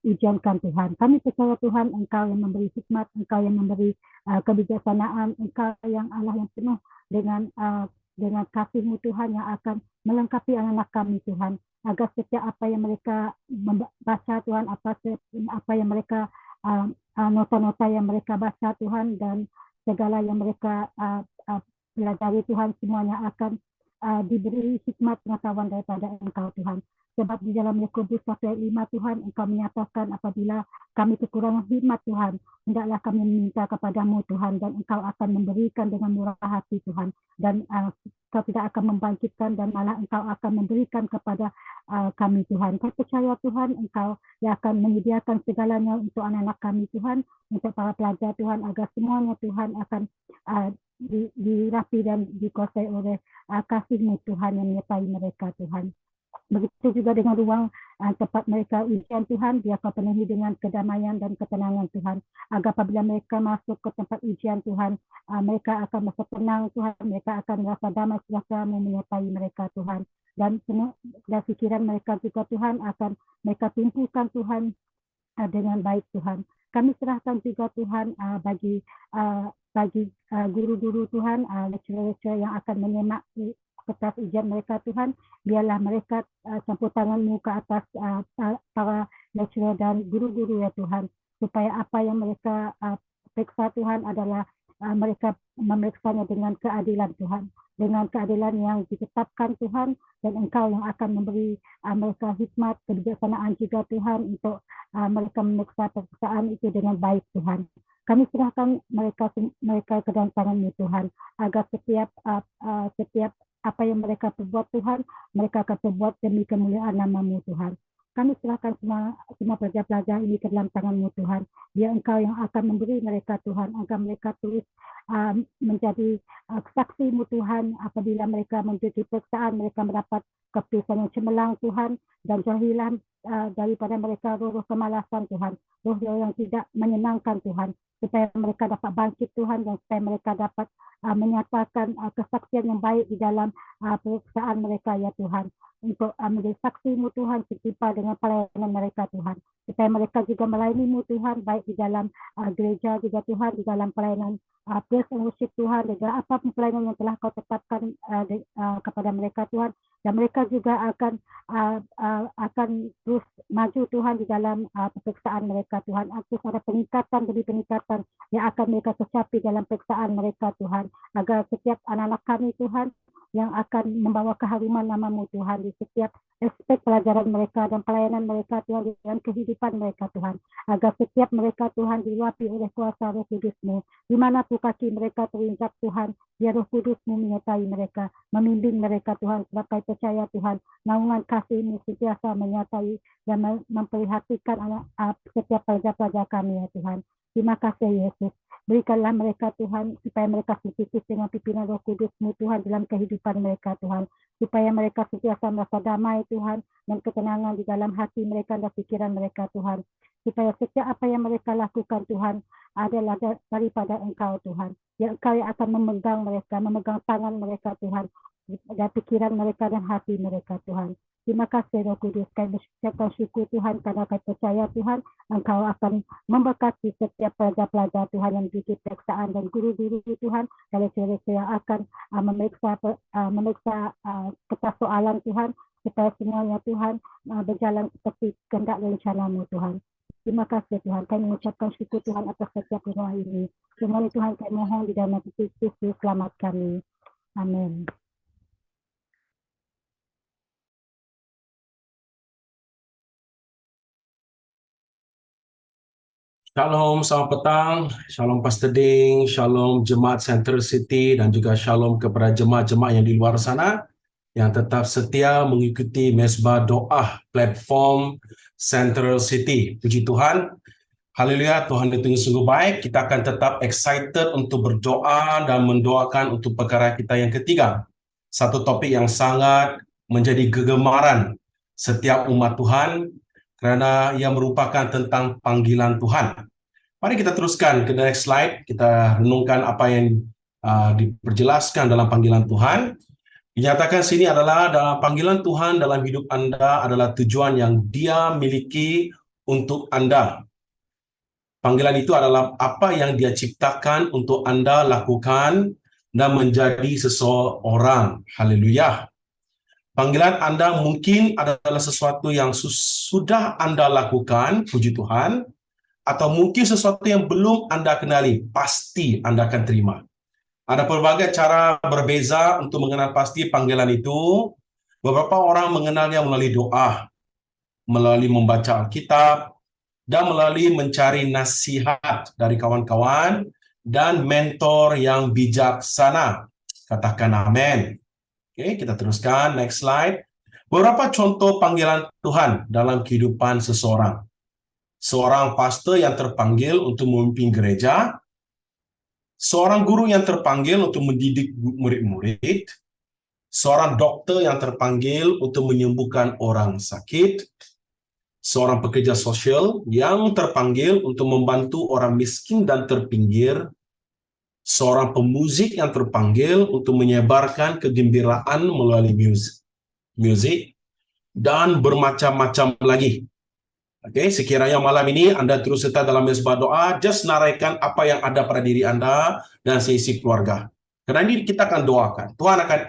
Speaker 5: ujiankan Tuhan. Kami percaya Tuhan, Engkau yang memberi hikmat, Engkau yang memberi kebijaksanaan, Engkau yang Allah yang penuh dengan kasih-Mu Tuhan, yang akan melengkapi anak-anak kami Tuhan, agar setiap apa yang mereka baca Tuhan, apa yang mereka nota-nota yang mereka baca Tuhan, dan segala yang mereka pelajari Tuhan, semuanya akan diberi hikmat pengetahuan daripada Engkau Tuhan. Sebab di dalam Yakobus 1:5 Tuhan, Engkau menyatakan apabila kami kekurangan hikmat Tuhan, hendaklah kami meminta kepadamu Tuhan, dan Engkau akan memberikan dengan murah hati Tuhan, dan Engkau tidak akan membangkitkan, dan malah Engkau akan memberikan kepada kami Tuhan. Kami percaya Tuhan, Engkau yang akan menyediakan segalanya untuk anak-anak kami Tuhan, untuk para pelajar Tuhan, agar semuanya Tuhan akan dirapi dan dikuasai oleh kasih-Mu Tuhan yang menyertai mereka Tuhan. Begitu juga dengan ruang tempat mereka ujian Tuhan, biar Kau penuhi dengan kedamaian dan ketenangan Tuhan, agar apabila mereka masuk ke tempat ujian Tuhan, mereka akan merasa tenang Tuhan, mereka akan merasa damai sejahtera menyertai mereka Tuhan, dan pikiran mereka juga Tuhan akan mereka tumpukan Tuhan dengan baik Tuhan. Kami serahkan juga Tuhan bagi guru-guru Tuhan, lecturer-lecturer yang akan menyemak kertas ujian mereka Tuhan, biarlah mereka campur tangan-Mu ke atas para lecturer dan guru-guru ya Tuhan, supaya apa yang mereka periksa Tuhan adalah mereka memeriksanya dengan keadilan Tuhan, dengan keadilan yang ditetapkan Tuhan, dan Engkau yang akan memberi mereka hikmat, kebijaksanaan juga Tuhan untuk mereka memeriksa periksaan itu dengan baik Tuhan. Kami serahkan mereka ke dalam tangan-Mu Tuhan, agar setiap apa yang mereka perbuat Tuhan, mereka akan perbuat demi kemuliaan nama-Mu Tuhan. Kami serahkan semua pelajar-pelajar ini ke dalam tangan-Mu Tuhan. Biar Engkau yang akan memberi mereka Tuhan, agar mereka terus menjadi saksi-Mu Tuhan. Apabila mereka menjadi periksaan, mereka mendapat keputusan yang cemerlang Tuhan, dan jauhilah daripada mereka roh-roh kemalasan Tuhan, roh-roh yang tidak menyenangkan Tuhan, supaya mereka dapat bangkit Tuhan, dan supaya mereka dapat menyatakan kesaksian yang baik di dalam periksaan mereka ya Tuhan, untuk menjadi saksi-Mu Tuhan setimpal dengan pelayanan mereka Tuhan, supaya mereka juga melayani-Mu Tuhan, baik di dalam gereja juga Tuhan, di dalam pelayanan praise and worship Tuhan, dan apapun pelayanan yang telah Kau tetapkan kepada mereka Tuhan, dan mereka juga akan terus maju Tuhan di dalam periksaan mereka Tuhan. Terus ada peningkatan demi peningkatan yang akan mereka capai dalam periksaan mereka Tuhan, agar setiap anak-anak kami Tuhan yang akan membawa keharuman nama-Mu Tuhan di setiap aspek pelajaran mereka dan pelayanan mereka Tuhan, di dalam kehidupan mereka Tuhan, agar setiap mereka Tuhan diluapi oleh kuasa Roh Kudus-Mu, di mana pun kaki mereka terinjak Tuhan, biar Roh Kudus-Mu menyertai mereka, membimbing mereka Tuhan, sebab kami percaya Tuhan, naungan kasih-Mu sentiasa menyertai dan memperhatikan setiap pelajar-pelajar kami ya Tuhan. Terima kasih Yesus. Berikanlah mereka Tuhan, supaya mereka sensitif dengan pimpinan Roh Kudus-Mu Tuhan dalam kehidupan mereka Tuhan, supaya mereka sentiasa merasa damai Tuhan, dan ketenangan di dalam hati mereka dan pikiran mereka Tuhan, supaya setiap apa yang mereka lakukan Tuhan adalah daripada Engkau Tuhan, yang Engkau yang akan memegang mereka, memegang tangan mereka Tuhan, dan pikiran mereka dan hati mereka Tuhan. Terima kasih Roh Kudus, kami mengucapkan syukur Tuhan, karena kami percaya Tuhan, Engkau akan memberkati setiap pelajar-pelajar Tuhan yang diberi periksaan, dan guru-guru Tuhan, dan lecturer yang akan memeriksa kertas soalan Tuhan, supaya semuanya Tuhan berjalan seperti kehendak dan rencana-Mu Tuhan. Terima kasih Tuhan, kami mengucapkan syukur Tuhan atas setiap doa ini. Semua ini Tuhan kami mohon di dalam nama Kristus, selamat kami. Amin.
Speaker 4: Shalom, selamat petang. Shalom Pastor Ding, shalom Jemaat Central City, dan juga shalom kepada jemaat-jemaat yang di luar sana yang tetap setia mengikuti mesbah doa platform Central City. Puji Tuhan. Haleluya, Tuhan itu sungguh baik. Kita akan tetap excited untuk berdoa dan mendoakan untuk perkara kita yang ketiga. Satu topik yang sangat menjadi kegemaran setiap umat Tuhan, kerana ia merupakan tentang panggilan Tuhan. Mari kita teruskan ke next slide. Kita renungkan apa yang diperjelaskan dalam panggilan Tuhan. Dinyatakan sini adalah dalam panggilan Tuhan dalam hidup Anda adalah tujuan yang Dia miliki untuk Anda. Panggilan itu adalah apa yang Dia ciptakan untuk Anda lakukan dan menjadi seseorang. Haleluya. Panggilan Anda mungkin adalah sesuatu yang sudah Anda lakukan, puji Tuhan, atau mungkin sesuatu yang belum Anda kenali, pasti Anda akan terima. Ada pelbagai cara berbeza untuk mengenal pasti panggilan itu. Beberapa orang mengenalnya melalui doa, melalui membaca Alkitab, dan melalui mencari nasihat dari kawan-kawan dan mentor yang bijaksana. Katakan amin. Oke, kita teruskan, next slide. Beberapa contoh panggilan Tuhan dalam kehidupan seseorang. Seorang pastor yang terpanggil untuk memimpin gereja, seorang guru yang terpanggil untuk mendidik murid-murid, seorang dokter yang terpanggil untuk menyembuhkan orang sakit, seorang pekerja sosial yang terpanggil untuk membantu orang miskin dan terpinggir, seorang pemuzik yang terpanggil untuk menyebarkan kegembiraan melalui musik, dan bermacam-macam lagi. Oke, sekiranya malam ini Anda terus serta dalam mesbah doa, just naraikan apa yang ada pada diri Anda dan seisi keluarga. Karena ini kita akan doakan. Tuhan akan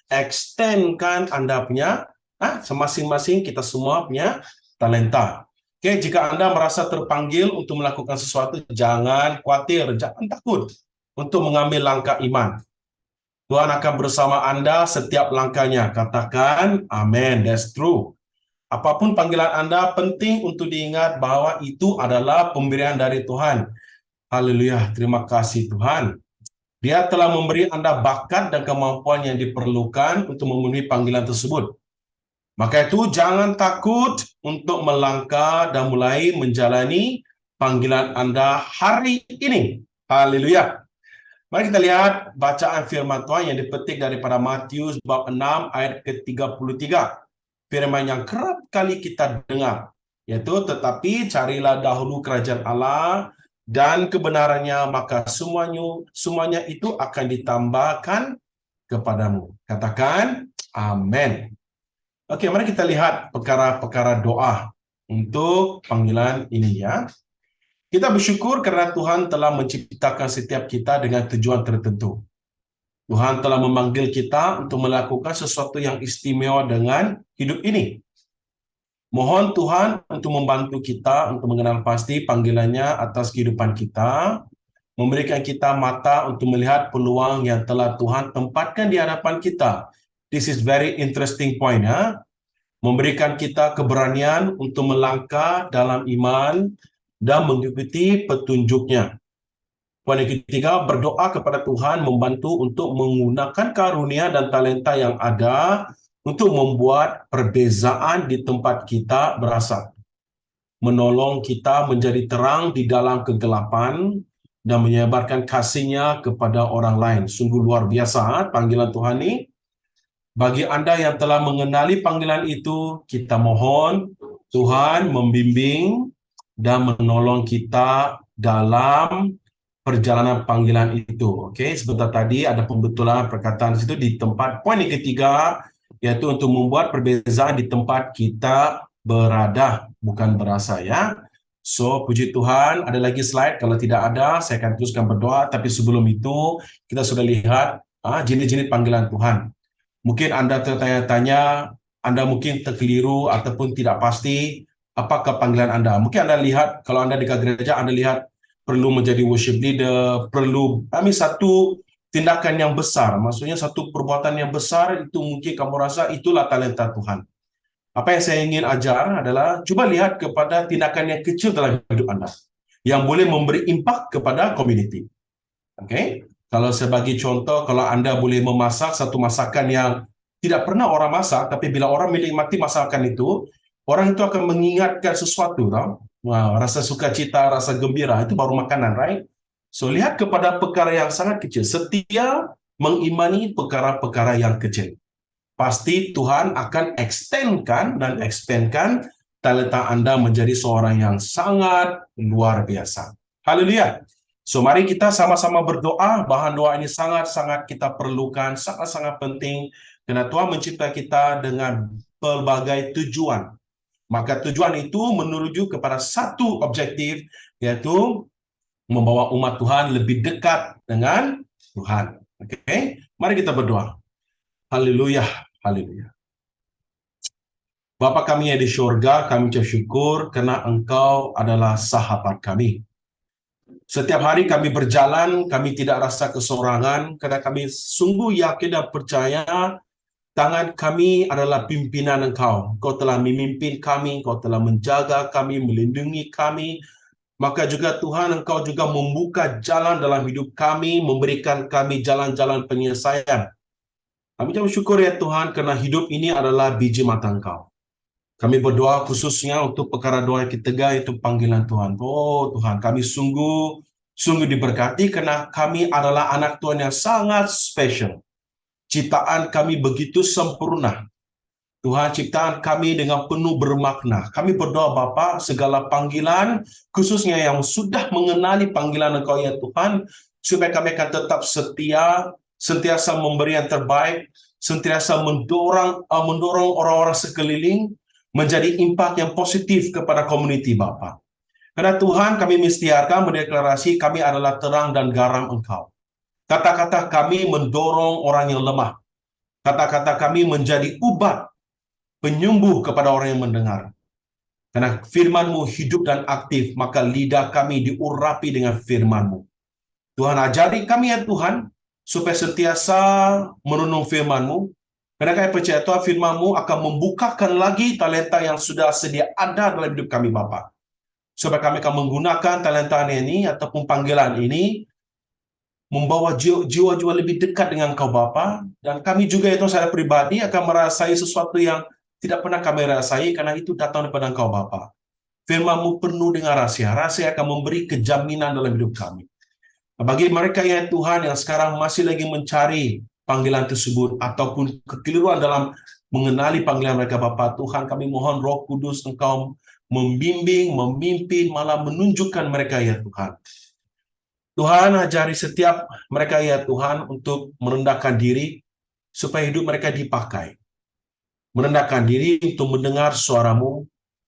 Speaker 4: extendkan Anda punya, masing-masing kita semua punya talenta. Oke, jika Anda merasa terpanggil untuk melakukan sesuatu, jangan khawatir, jangan takut untuk mengambil langkah iman. Tuhan akan bersama Anda setiap langkahnya. Katakan, amen, that's true. Apapun panggilan Anda, penting untuk diingat bahwa itu adalah pemberian dari Tuhan. Haleluya, terima kasih Tuhan. Dia telah memberi Anda bakat dan kemampuan yang diperlukan untuk memenuhi panggilan tersebut. Maka itu jangan takut untuk melangkah dan mulai menjalani panggilan Anda hari ini. Haleluya. Mari kita lihat bacaan firman Tuhan yang dipetik daripada Matius bab 6 ayat ke-33. Firman yang kerap kali kita dengar, yaitu tetapi carilah dahulu kerajaan Allah dan kebenarannya, maka semuanya itu akan ditambahkan kepadamu. Katakan amin. Oke, mari kita lihat perkara-perkara doa untuk panggilan ini ya. Kita bersyukur karena Tuhan telah menciptakan setiap kita dengan tujuan tertentu. Tuhan telah memanggil kita untuk melakukan sesuatu yang istimewa dengan hidup ini. Mohon Tuhan untuk membantu kita untuk mengenal pasti panggilannya atas kehidupan kita, memberikan kita mata untuk melihat peluang yang telah Tuhan tempatkan di hadapan kita. This is very interesting point ya. Memberikan kita keberanian untuk melangkah dalam iman dan mengikuti petunjuknya. Poin yang ketiga, berdoa kepada Tuhan membantu untuk menggunakan karunia dan talenta yang ada untuk membuat perbezaan di tempat kita berasal. Menolong kita menjadi terang di dalam kegelapan dan menyebarkan kasih-Nya kepada orang lain. Sungguh luar biasa panggilan Tuhan ini. Bagi Anda yang telah mengenali panggilan itu, kita mohon Tuhan membimbing dan menolong kita dalam perjalanan panggilan itu. Oke, sebentar tadi ada pembetulan perkataan di situ di tempat poin yang ketiga, yaitu untuk membuat perbezaan di tempat kita berada, bukan berasa ya. So, puji Tuhan, ada lagi slide. Kalau tidak ada, saya akan teruskan berdoa. Tapi sebelum itu, kita sudah lihat jenis-jenis panggilan Tuhan. Mungkin Anda tertanya-tanya, Anda mungkin terkeliru ataupun tidak pasti apakah panggilan Anda. Mungkin Anda lihat, kalau Anda di gereja, Anda lihat perlu menjadi worship leader, perlu satu tindakan yang besar, maksudnya satu perbuatan yang besar, itu mungkin kamu rasa itulah talenta Tuhan. Apa yang saya ingin ajar adalah, coba lihat kepada tindakan yang kecil dalam hidup Anda, yang boleh memberi impak kepada community. Oke? Kalau sebagai contoh, kalau Anda boleh memasak satu masakan yang tidak pernah orang masak, tapi bila orang menikmati masakan itu, orang itu akan mengingatkan sesuatu, tahu? Wow, rasa sukacita, rasa gembira, itu baru makanan, right? So, lihat kepada perkara yang sangat kecil. Setia mengimani perkara-perkara yang kecil. Pasti Tuhan akan expandkan talenta Anda menjadi seorang yang sangat luar biasa. Haleluya. So, mari kita sama-sama berdoa. Bahan doa ini sangat-sangat kita perlukan, sangat-sangat penting. Karena Tuhan mencipta kita dengan pelbagai tujuan. Maka tujuan itu menuju kepada satu objektif, yaitu membawa umat Tuhan lebih dekat dengan Tuhan. Oke, mari kita berdoa. Haleluya, haleluya. Bapa kami yang di surga, kami ucap syukur karena Engkau adalah sahabat kami. Setiap hari kami berjalan, kami tidak rasa kesorangan, karena kami sungguh yakin dan percaya tangan kami adalah pimpinan Engkau. Engkau telah memimpin kami, Engkau telah menjaga kami, melindungi kami. Maka juga Tuhan, Engkau juga membuka jalan dalam hidup kami, memberikan kami jalan-jalan penyelesaian. Kami ucap syukur ya Tuhan, karena hidup ini adalah biji mata Engkau. Kami berdoa khususnya untuk perkara doa yang ketiga, itu panggilan Tuhan. Oh Tuhan, kami sungguh diberkati karena kami adalah anak Tuhan yang sangat spesial. Ciptaan kami begitu sempurna. Tuhan, ciptaan kami dengan penuh bermakna. Kami berdoa Bapa, segala panggilan, khususnya yang sudah mengenali panggilan Engkau ya Tuhan, supaya kami akan tetap setia, sentiasa memberi yang terbaik, sentiasa mendorong orang-orang sekeliling, menjadi impak yang positif kepada komuniti Bapa. Karena Tuhan, kami mengisytiharkan mendeklarasi kami adalah terang dan garam Engkau. Kata-kata kami mendorong orang yang lemah. Kata-kata kami menjadi ubat penyembuh kepada orang yang mendengar. Karena firman-Mu hidup dan aktif, maka lidah kami diurapi dengan firman-Mu. Tuhan, ajari kami ya Tuhan, supaya sentiasa merenung firman-Mu. Karena kami percaya Tuhan, firman-Mu akan membukakan lagi talenta yang sudah sedia ada dalam hidup kami Bapa. Supaya kami akan menggunakan talenta ini ataupun panggilan ini membawa jiwa-jiwa lebih dekat dengan Kau Bapa, dan kami juga itu secara pribadi akan merasai sesuatu yang tidak pernah kami rasai karena itu datang daripada Engkau Bapa. Firman-Mu penuh dengan rahasia. Rahasia akan memberi kejaminan dalam hidup kami. Bagi mereka ya Tuhan yang sekarang masih lagi mencari panggilan tersebut ataupun kekeliruan dalam mengenali panggilan mereka Bapa, Tuhan kami mohon Roh Kudus Engkau membimbing, memimpin, malah menunjukkan mereka ya Tuhan. Tuhan ajari setiap mereka ya Tuhan untuk merendahkan diri supaya hidup mereka dipakai. Merendahkan diri untuk mendengar suara-Mu,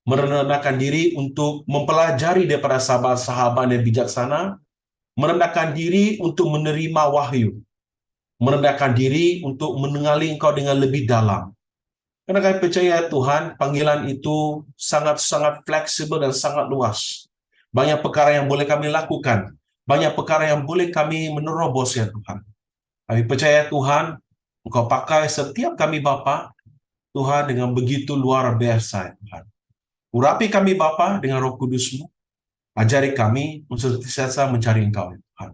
Speaker 4: merendahkan diri untuk mempelajari daripada sahabat-sahabat yang bijaksana, merendahkan diri untuk menerima wahyu, merendahkan diri untuk mengenali Engkau dengan lebih dalam. Karena kami percaya Tuhan, panggilan itu sangat-sangat fleksibel dan sangat luas. Banyak perkara yang boleh kami lakukan, banyak perkara yang boleh kami menerobos ya Tuhan. Kami percaya Tuhan, Engkau pakai setiap kami Bapa, Tuhan dengan begitu luar biasa ya Tuhan. Urapi kami Bapa dengan Roh Kudus-Mu, ajari kami untuk senantiasa mencari Engkau ya Tuhan.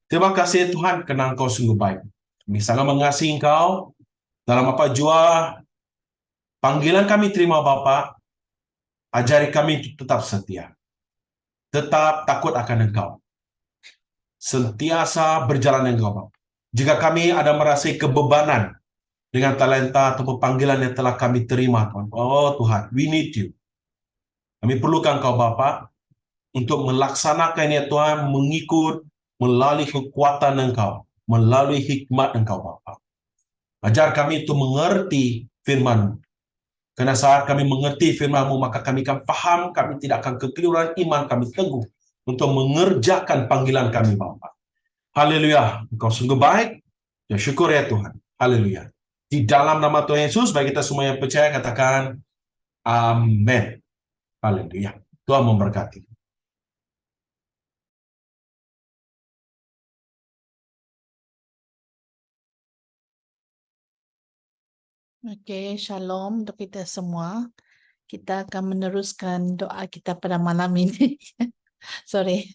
Speaker 4: Terima kasih Tuhan, karena Engkau sungguh baik. Kami sangat mengasihi Engkau dalam apa jua panggilan kami terima Bapa. Ajari kami untuk tetap setia, tetap takut akan Engkau, sentiasa berjalan dengan Engkau Bapa. Jika kami ada merasa kebebanan dengan talenta atau panggilan yang telah kami terima Tuhan, oh Tuhan, we need you. Kami perlukan Engkau Bapa untuk melaksanakan ya Tuhan, mengikut melalui kekuatan Engkau, melalui hikmat Engkau Bapa. Ajar kami untuk mengerti firman-Mu. Karena saat kami mengerti firman-Mu, maka kami akan paham, kami tidak akan kekeliruan iman, kami teguh untuk mengerjakan panggilan kami Bapa. Haleluya, Engkau sungguh baik. Ya syukur ya Tuhan. Haleluya. Di dalam nama Tuhan Yesus, bagi kita semua yang percaya, katakan amin. Haleluya. Tuhan memberkati.
Speaker 6: Okey, shalom untuk kita semua. Kita akan meneruskan doa kita pada malam ini. Sorry.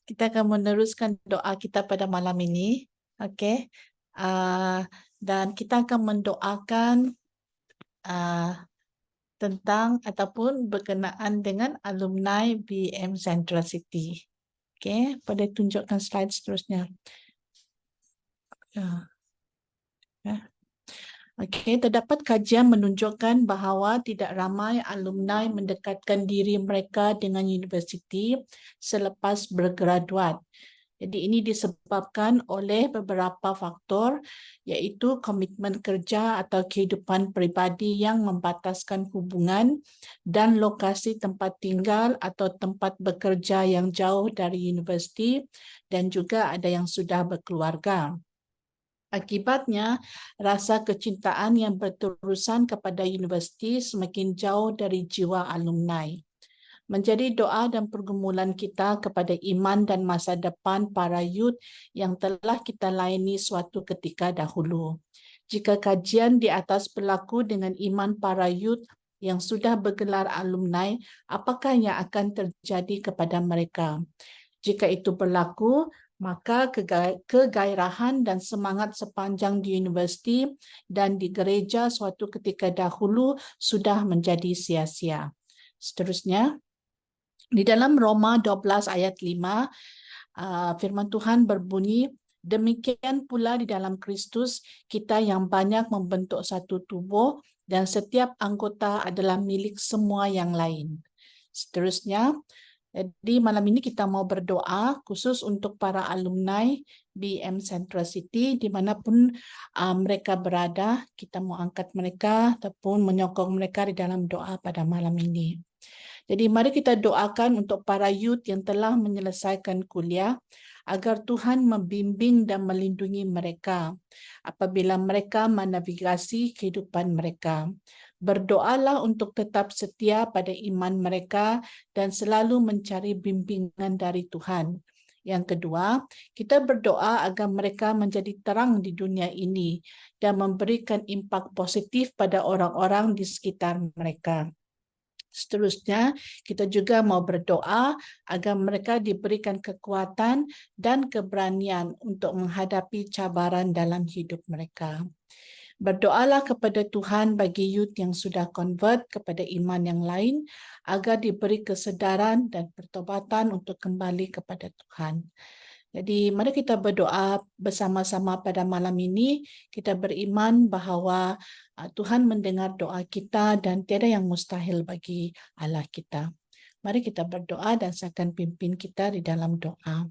Speaker 6: Kita akan meneruskan doa kita pada malam ini. Okey. Dan kita akan mendoakan tentang ataupun berkenaan dengan alumni BM Central City. Okey, boleh tunjukkan slide seterusnya. Okey, terdapat kajian menunjukkan bahawa tidak ramai alumni mendekatkan diri mereka dengan universiti selepas bergraduat. Jadi ini disebabkan oleh beberapa faktor, iaitu komitmen kerja atau kehidupan peribadi yang membataskan hubungan dan lokasi tempat tinggal atau tempat bekerja yang jauh dari universiti, dan juga ada yang sudah berkeluarga. Akibatnya, rasa kecintaan yang berterusan kepada universiti semakin jauh dari jiwa alumni. Menjadi doa dan pergumulan kita kepada iman dan masa depan para youth yang telah kita layani suatu ketika dahulu. Jika kajian di atas berlaku dengan iman para youth yang sudah bergelar alumni, apakah yang akan terjadi kepada mereka? Jika itu berlaku, maka kegairahan dan semangat sepanjang di universiti dan di gereja suatu ketika dahulu sudah menjadi sia-sia. Seterusnya, di dalam Roma 12 ayat 5, firman Tuhan berbunyi, demikian pula di dalam Kristus, kita yang banyak membentuk satu tubuh dan setiap anggota adalah milik semua yang lain. Seterusnya, Jadi malam ini kita mau berdoa khusus untuk para alumni BM Central City dimanapun mereka berada. Kita mau angkat mereka ataupun menyokong mereka di dalam doa pada malam ini. Jadi mari kita doakan untuk para youth yang telah menyelesaikan kuliah agar Tuhan membimbing dan melindungi mereka apabila mereka menavigasi kehidupan mereka. Berdoalah untuk tetap setia pada iman mereka dan selalu mencari bimbingan dari Tuhan. Yang kedua, kita berdoa agar mereka menjadi terang di dunia ini dan memberikan impak positif pada orang-orang di sekitar mereka. Seterusnya, kita juga mau berdoa agar mereka diberikan kekuatan dan keberanian untuk menghadapi cabaran dalam hidup mereka. Berdoalah kepada Tuhan bagi youth yang sudah convert kepada iman yang lain agar diberi kesedaran dan pertobatan untuk kembali kepada Tuhan. Jadi mari kita berdoa bersama-sama pada malam ini. Kita beriman bahwa Tuhan mendengar doa kita dan tiada yang mustahil bagi Allah kita. Mari kita berdoa dan saya akan pimpin kita di dalam doa.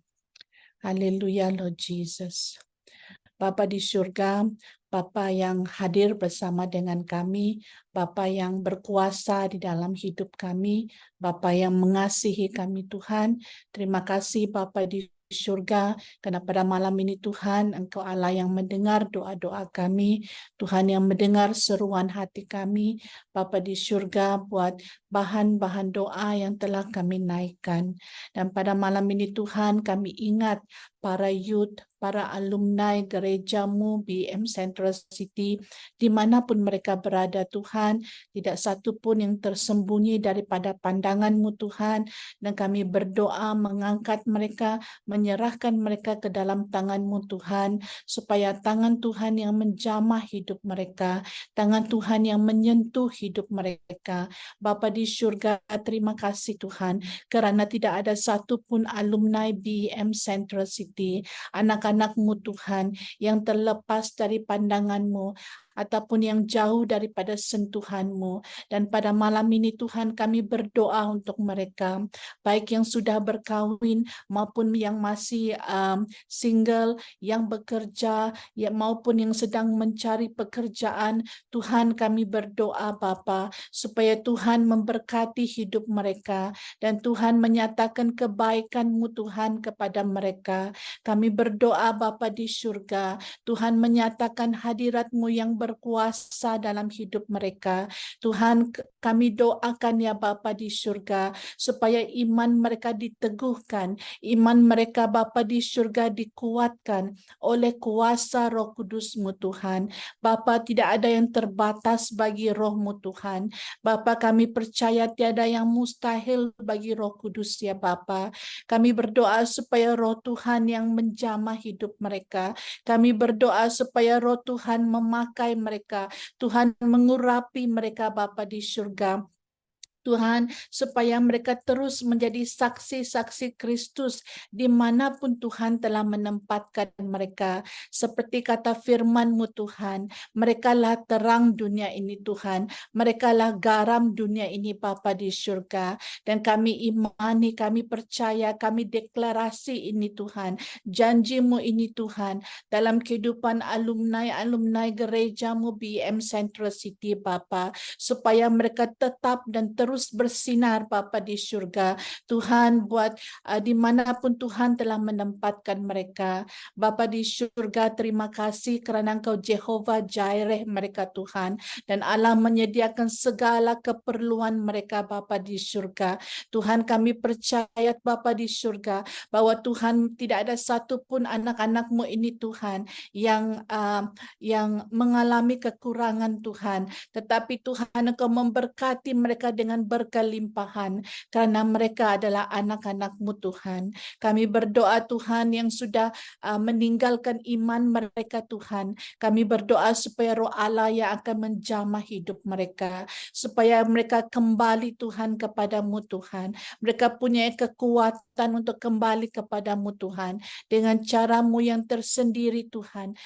Speaker 6: Haleluya, Lord Jesus. Bapa di surga, Bapa yang hadir bersama dengan kami, Bapa yang berkuasa di dalam hidup kami, Bapa yang mengasihi kami Tuhan. Terima kasih Bapa di surga, karena pada malam ini Tuhan, Engkau Allah yang mendengar doa-doa kami, Tuhan yang mendengar seruan hati kami, Bapa di surga buat bahan-bahan doa yang telah kami naikkan. Dan pada malam ini Tuhan, kami ingat para youth, para alumni gerejamu BM Central City, dimanapun mereka berada Tuhan, tidak satu pun yang tersembunyi daripada pandanganmu Tuhan, dan kami berdoa mengangkat mereka, menyerahkan mereka ke dalam tangan-Mu Tuhan, supaya tangan Tuhan yang menjamah hidup mereka, tangan Tuhan yang menyentuh hidup mereka. Bapa di surga, terima kasih Tuhan, kerana tidak ada satu pun alumni BM Central City, anak-anak-Mu Tuhan, yang terlepas dari pandangan-Mu, ataupun yang jauh daripada sentuhan-Mu. Dan pada malam ini Tuhan, kami berdoa untuk mereka, baik yang sudah berkahwin maupun yang masih single, yang bekerja, ya, maupun yang sedang mencari pekerjaan. Tuhan, kami berdoa Bapa, supaya Tuhan memberkati hidup mereka, dan Tuhan menyatakan kebaikan-Mu Tuhan kepada mereka. Kami berdoa Bapa di surga, Tuhan menyatakan hadirat-Mu yang berkuasa dalam hidup mereka. Tuhan, kami doakan ya Bapa di surga, supaya iman mereka diteguhkan, iman mereka Bapa di surga dikuatkan oleh kuasa Roh Kudus-Mu Tuhan. Bapa, tidak ada yang terbatas bagi Roh-Mu Tuhan. Bapa, kami percaya tiada yang mustahil bagi Roh Kudus ya Bapa. Kami berdoa supaya Roh Tuhan yang menjamah hidup mereka. Kami berdoa supaya Roh Tuhan memakai mereka, Tuhan mengurapi mereka Bapa di surga. Tuhan, supaya mereka terus menjadi saksi-saksi Kristus dimanapun Tuhan telah menempatkan mereka. Seperti kata firman-Mu Tuhan, merekalah terang dunia ini Tuhan, merekalah garam dunia ini Bapa di surga. Dan kami imani, kami percaya, kami deklarasi ini Tuhan, janji-Mu ini Tuhan, dalam kehidupan alumni gereja-Mu BM Central City Bapa, supaya mereka tetap dan terus bersinar Bapa di surga. Tuhan, buat dimanapun Tuhan telah menempatkan mereka. Bapa di surga, terima kasih kerana Engkau Jehovah Jireh mereka Tuhan, dan Allah menyediakan segala keperluan mereka Bapa di surga. Tuhan, kami percaya Bapa di surga bahwa Tuhan, tidak ada satu pun anak-anak-Mu ini Tuhan yang mengalami kekurangan Tuhan, tetapi Tuhan Engkau memberkati mereka dengan berkelimpahan, karena mereka adalah anak-anak-Mu Tuhan. Kami berdoa Tuhan yang sudah meninggalkan iman mereka Tuhan, kami berdoa supaya Roh Allah yang akan menjamah hidup mereka, supaya mereka kembali Tuhan kepadamu Tuhan. Mereka punya kekuatan untuk kembali kepadamu Tuhan, dengan cara-Mu yang tersendiri Tuhan.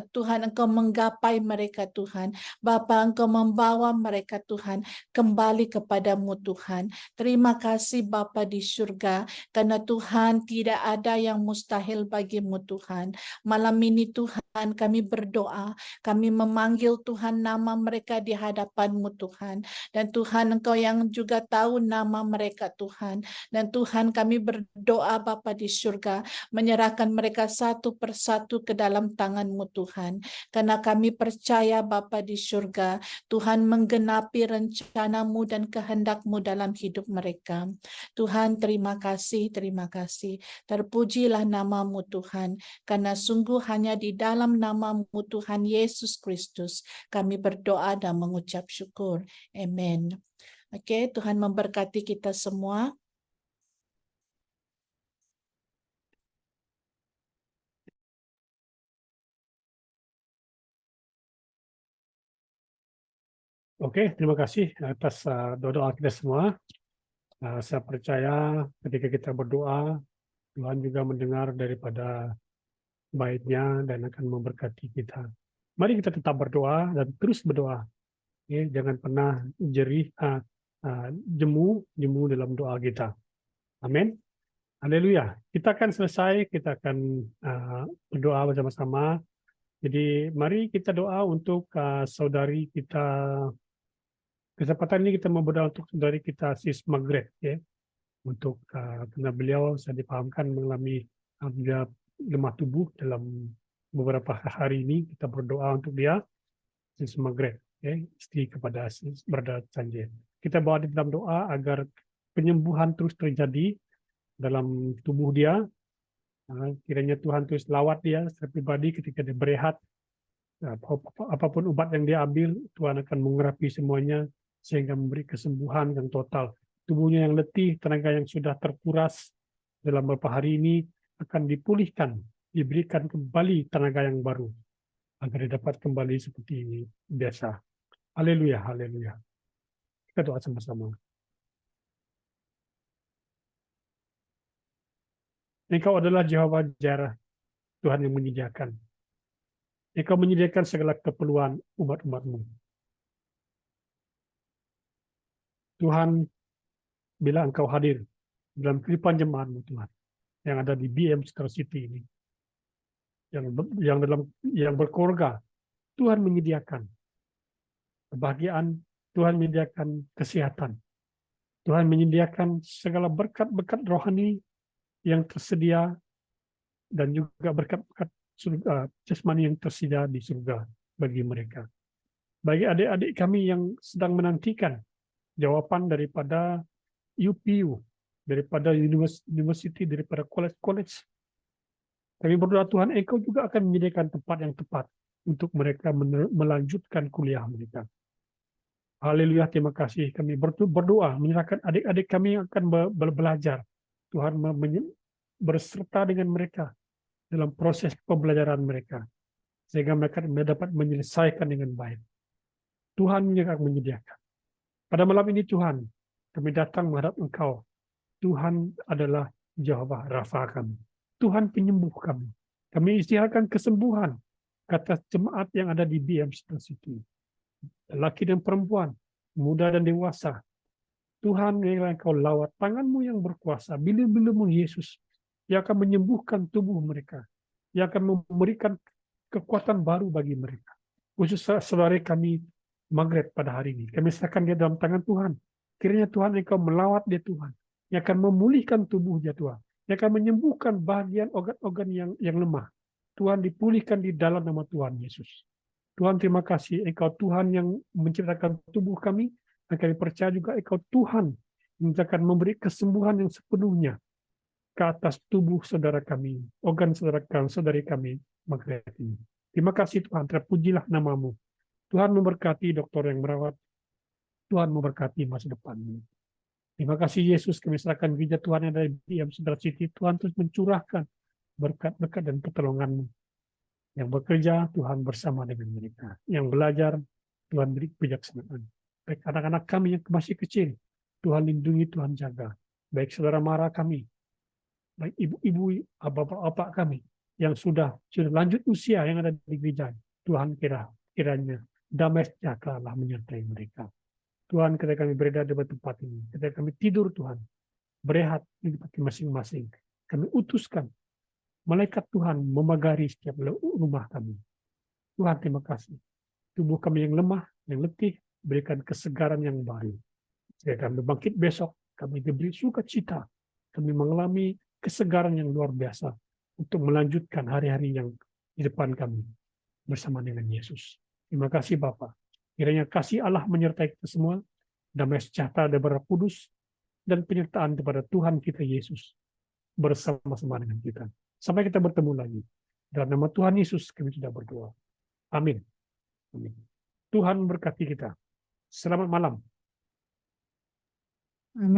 Speaker 6: Tuhan, Engkau menggapai mereka Tuhan. Bapa, Engkau membawa mereka Tuhan kembali kembali kepadamu Tuhan. Terima kasih Bapa di surga, karena Tuhan tidak ada yang mustahil bagimu Tuhan. Malam ini Tuhan kami berdoa, kami memanggil Tuhan nama mereka di hadapan-Mu Tuhan. Dan Tuhan Engkau yang juga tahu nama mereka Tuhan. Dan Tuhan kami berdoa Bapa di surga, menyerahkan mereka satu persatu ke dalam tangan-Mu Tuhan. Karena kami percaya Bapa di surga, Tuhan menggenapi rencana-Mu dan kehendak-Mu dalam hidup mereka. Tuhan terima kasih, terima kasih. Terpujilah nama-Mu Tuhan, karena sungguh hanya di dalam nama-Mu Tuhan Yesus Kristus kami berdoa dan mengucap syukur. Amin. Oke, Tuhan memberkati kita semua.
Speaker 1: Oke, terima kasih atas doa kita semua. Saya percaya ketika kita berdoa, Tuhan juga mendengar daripada baiknya dan akan memberkati kita. Mari kita tetap berdoa dan terus berdoa. Ya, jangan pernah jemu dalam doa kita. Amin. Haleluya. Kita akan selesai, kita akan berdoa bersama-sama. Jadi mari kita doa untuk saudari kita. Kesempatan ini kita mau berdoa untuk saudari kita Sis Margaret, ya. Untuk karena beliau saya dipahamkan mengalami lemah tubuh dalam beberapa hari ini, kita berdoa untuk dia, Sis Margaret, ya, istri kepada Sis Brother Sanjay. Kita bawa di dalam doa agar penyembuhan terus terjadi dalam tubuh dia. Kiranya Tuhan terus lawat dia secara pribadi ketika dia berehat. Apapun obat yang dia ambil, Tuhan akan mengurapi semuanya sehingga memberi kesembuhan yang total. Tubuhnya yang letih, tenaga yang sudah terkuras dalam beberapa hari ini akan dipulihkan, diberikan kembali tenaga yang baru agar dia dapat kembali seperti biasa. Haleluya, haleluya. Kita doa sama-sama. Engkau adalah Jehovah Jireh, Tuhan yang menyediakan. Engkau menyediakan segala keperluan umat-umat-Mu. Tuhan, bila Engkau hadir dalam kehidupan jemaat-Mu Tuhan, yang ada di BM Star City ini, yang berkeluarga, Tuhan menyediakan kebahagiaan, Tuhan menyediakan kesehatan, Tuhan menyediakan segala berkat-berkat rohani yang tersedia dan juga berkat-berkat jasmani yang tersedia di surga bagi mereka. Bagi adik-adik kami yang sedang menantikan jawaban daripada UPU, daripada university, daripada college, kami berdoa Tuhan, Engkau juga akan menyediakan tempat yang tepat untuk mereka melanjutkan kuliah mereka. Haleluya, terima kasih. Kami berdoa menyerahkan adik-adik kami yang akan belajar. Tuhan berserta dengan mereka dalam proses pembelajaran mereka, sehingga mereka dapat menyelesaikan dengan baik. Tuhan yang akan menyediakan. Pada malam ini Tuhan, kami datang menghadap Engkau. Tuhan adalah Jehovah Rafa kami. Tuhan penyembuh kami. Kami istiharkan kesembuhan ke atas jemaat yang ada di BM Star City. Laki dan perempuan, muda dan dewasa. Tuhan yang Engkau lawat, tangan-Mu yang berkuasa, bilu-bilu-Mu Yesus, yang akan menyembuhkan tubuh mereka, yang akan memberikan kekuatan baru bagi mereka. Khusus saudara kami Margaret pada hari ini, kami serahkan dia dalam tangan Tuhan. Kiranya Tuhan Engkau melawat dia Tuhan, yang akan memulihkan tubuh dia Tuhan, yang akan menyembuhkan bagian organ-organ yang lemah. Tuhan dipulihkan di dalam nama Tuhan Yesus. Tuhan terima kasih, Engkau Tuhan yang menciptakan tubuh kami, dan kami percaya juga Engkau Tuhan yang akan memberi kesembuhan yang sepenuhnya ke atas tubuh saudara kami, organ saudari kami, Margaret ini. Terima kasih Tuhan, terpujilah nama-Mu. Tuhan memberkati dokter yang merawat, Tuhan memberkati masa depan-Mu. Terima kasih Yesus, kami serahkan gereja Tuhan yang ada di BM Star City. Tuhan terus mencurahkan berkat-berkat dan pertolongan-Mu. Yang bekerja, Tuhan bersama dengan mereka. Yang belajar, Tuhan beri kebijaksanaan. Baik anak-anak kami yang masih kecil, Tuhan lindungi, Tuhan jaga. Baik saudara mara kami, baik ibu-ibu, bapak-bapak kami, yang sudah lanjut usia yang ada di gereja, Tuhan kiranya damai sejahtera menyertai mereka. Tuhan, ketika kami berada di tempat ini, ketika kami tidur Tuhan, berehat di tempat masing-masing, kami utuskan malaikat Tuhan memagari setiap rumah kami. Tuhan, terima kasih. Tubuh kami yang lemah, yang letih, berikan kesegaran yang baru. Jika kami bangkit besok, kami diberi sukacita. Kami mengalami kesegaran yang luar biasa untuk melanjutkan hari-hari yang di depan kami bersama dengan Yesus. Terima kasih Bapa. Kiranya kasih Allah menyertai kita semua, damai sejahtera dari Roh Kudus, dan penyertaan kepada Tuhan kita Yesus bersama-sama dengan kita. Sampai kita bertemu lagi. Dalam nama Tuhan Yesus kami sudah berdoa. Amin. Amin. Tuhan berkati kita. Selamat malam.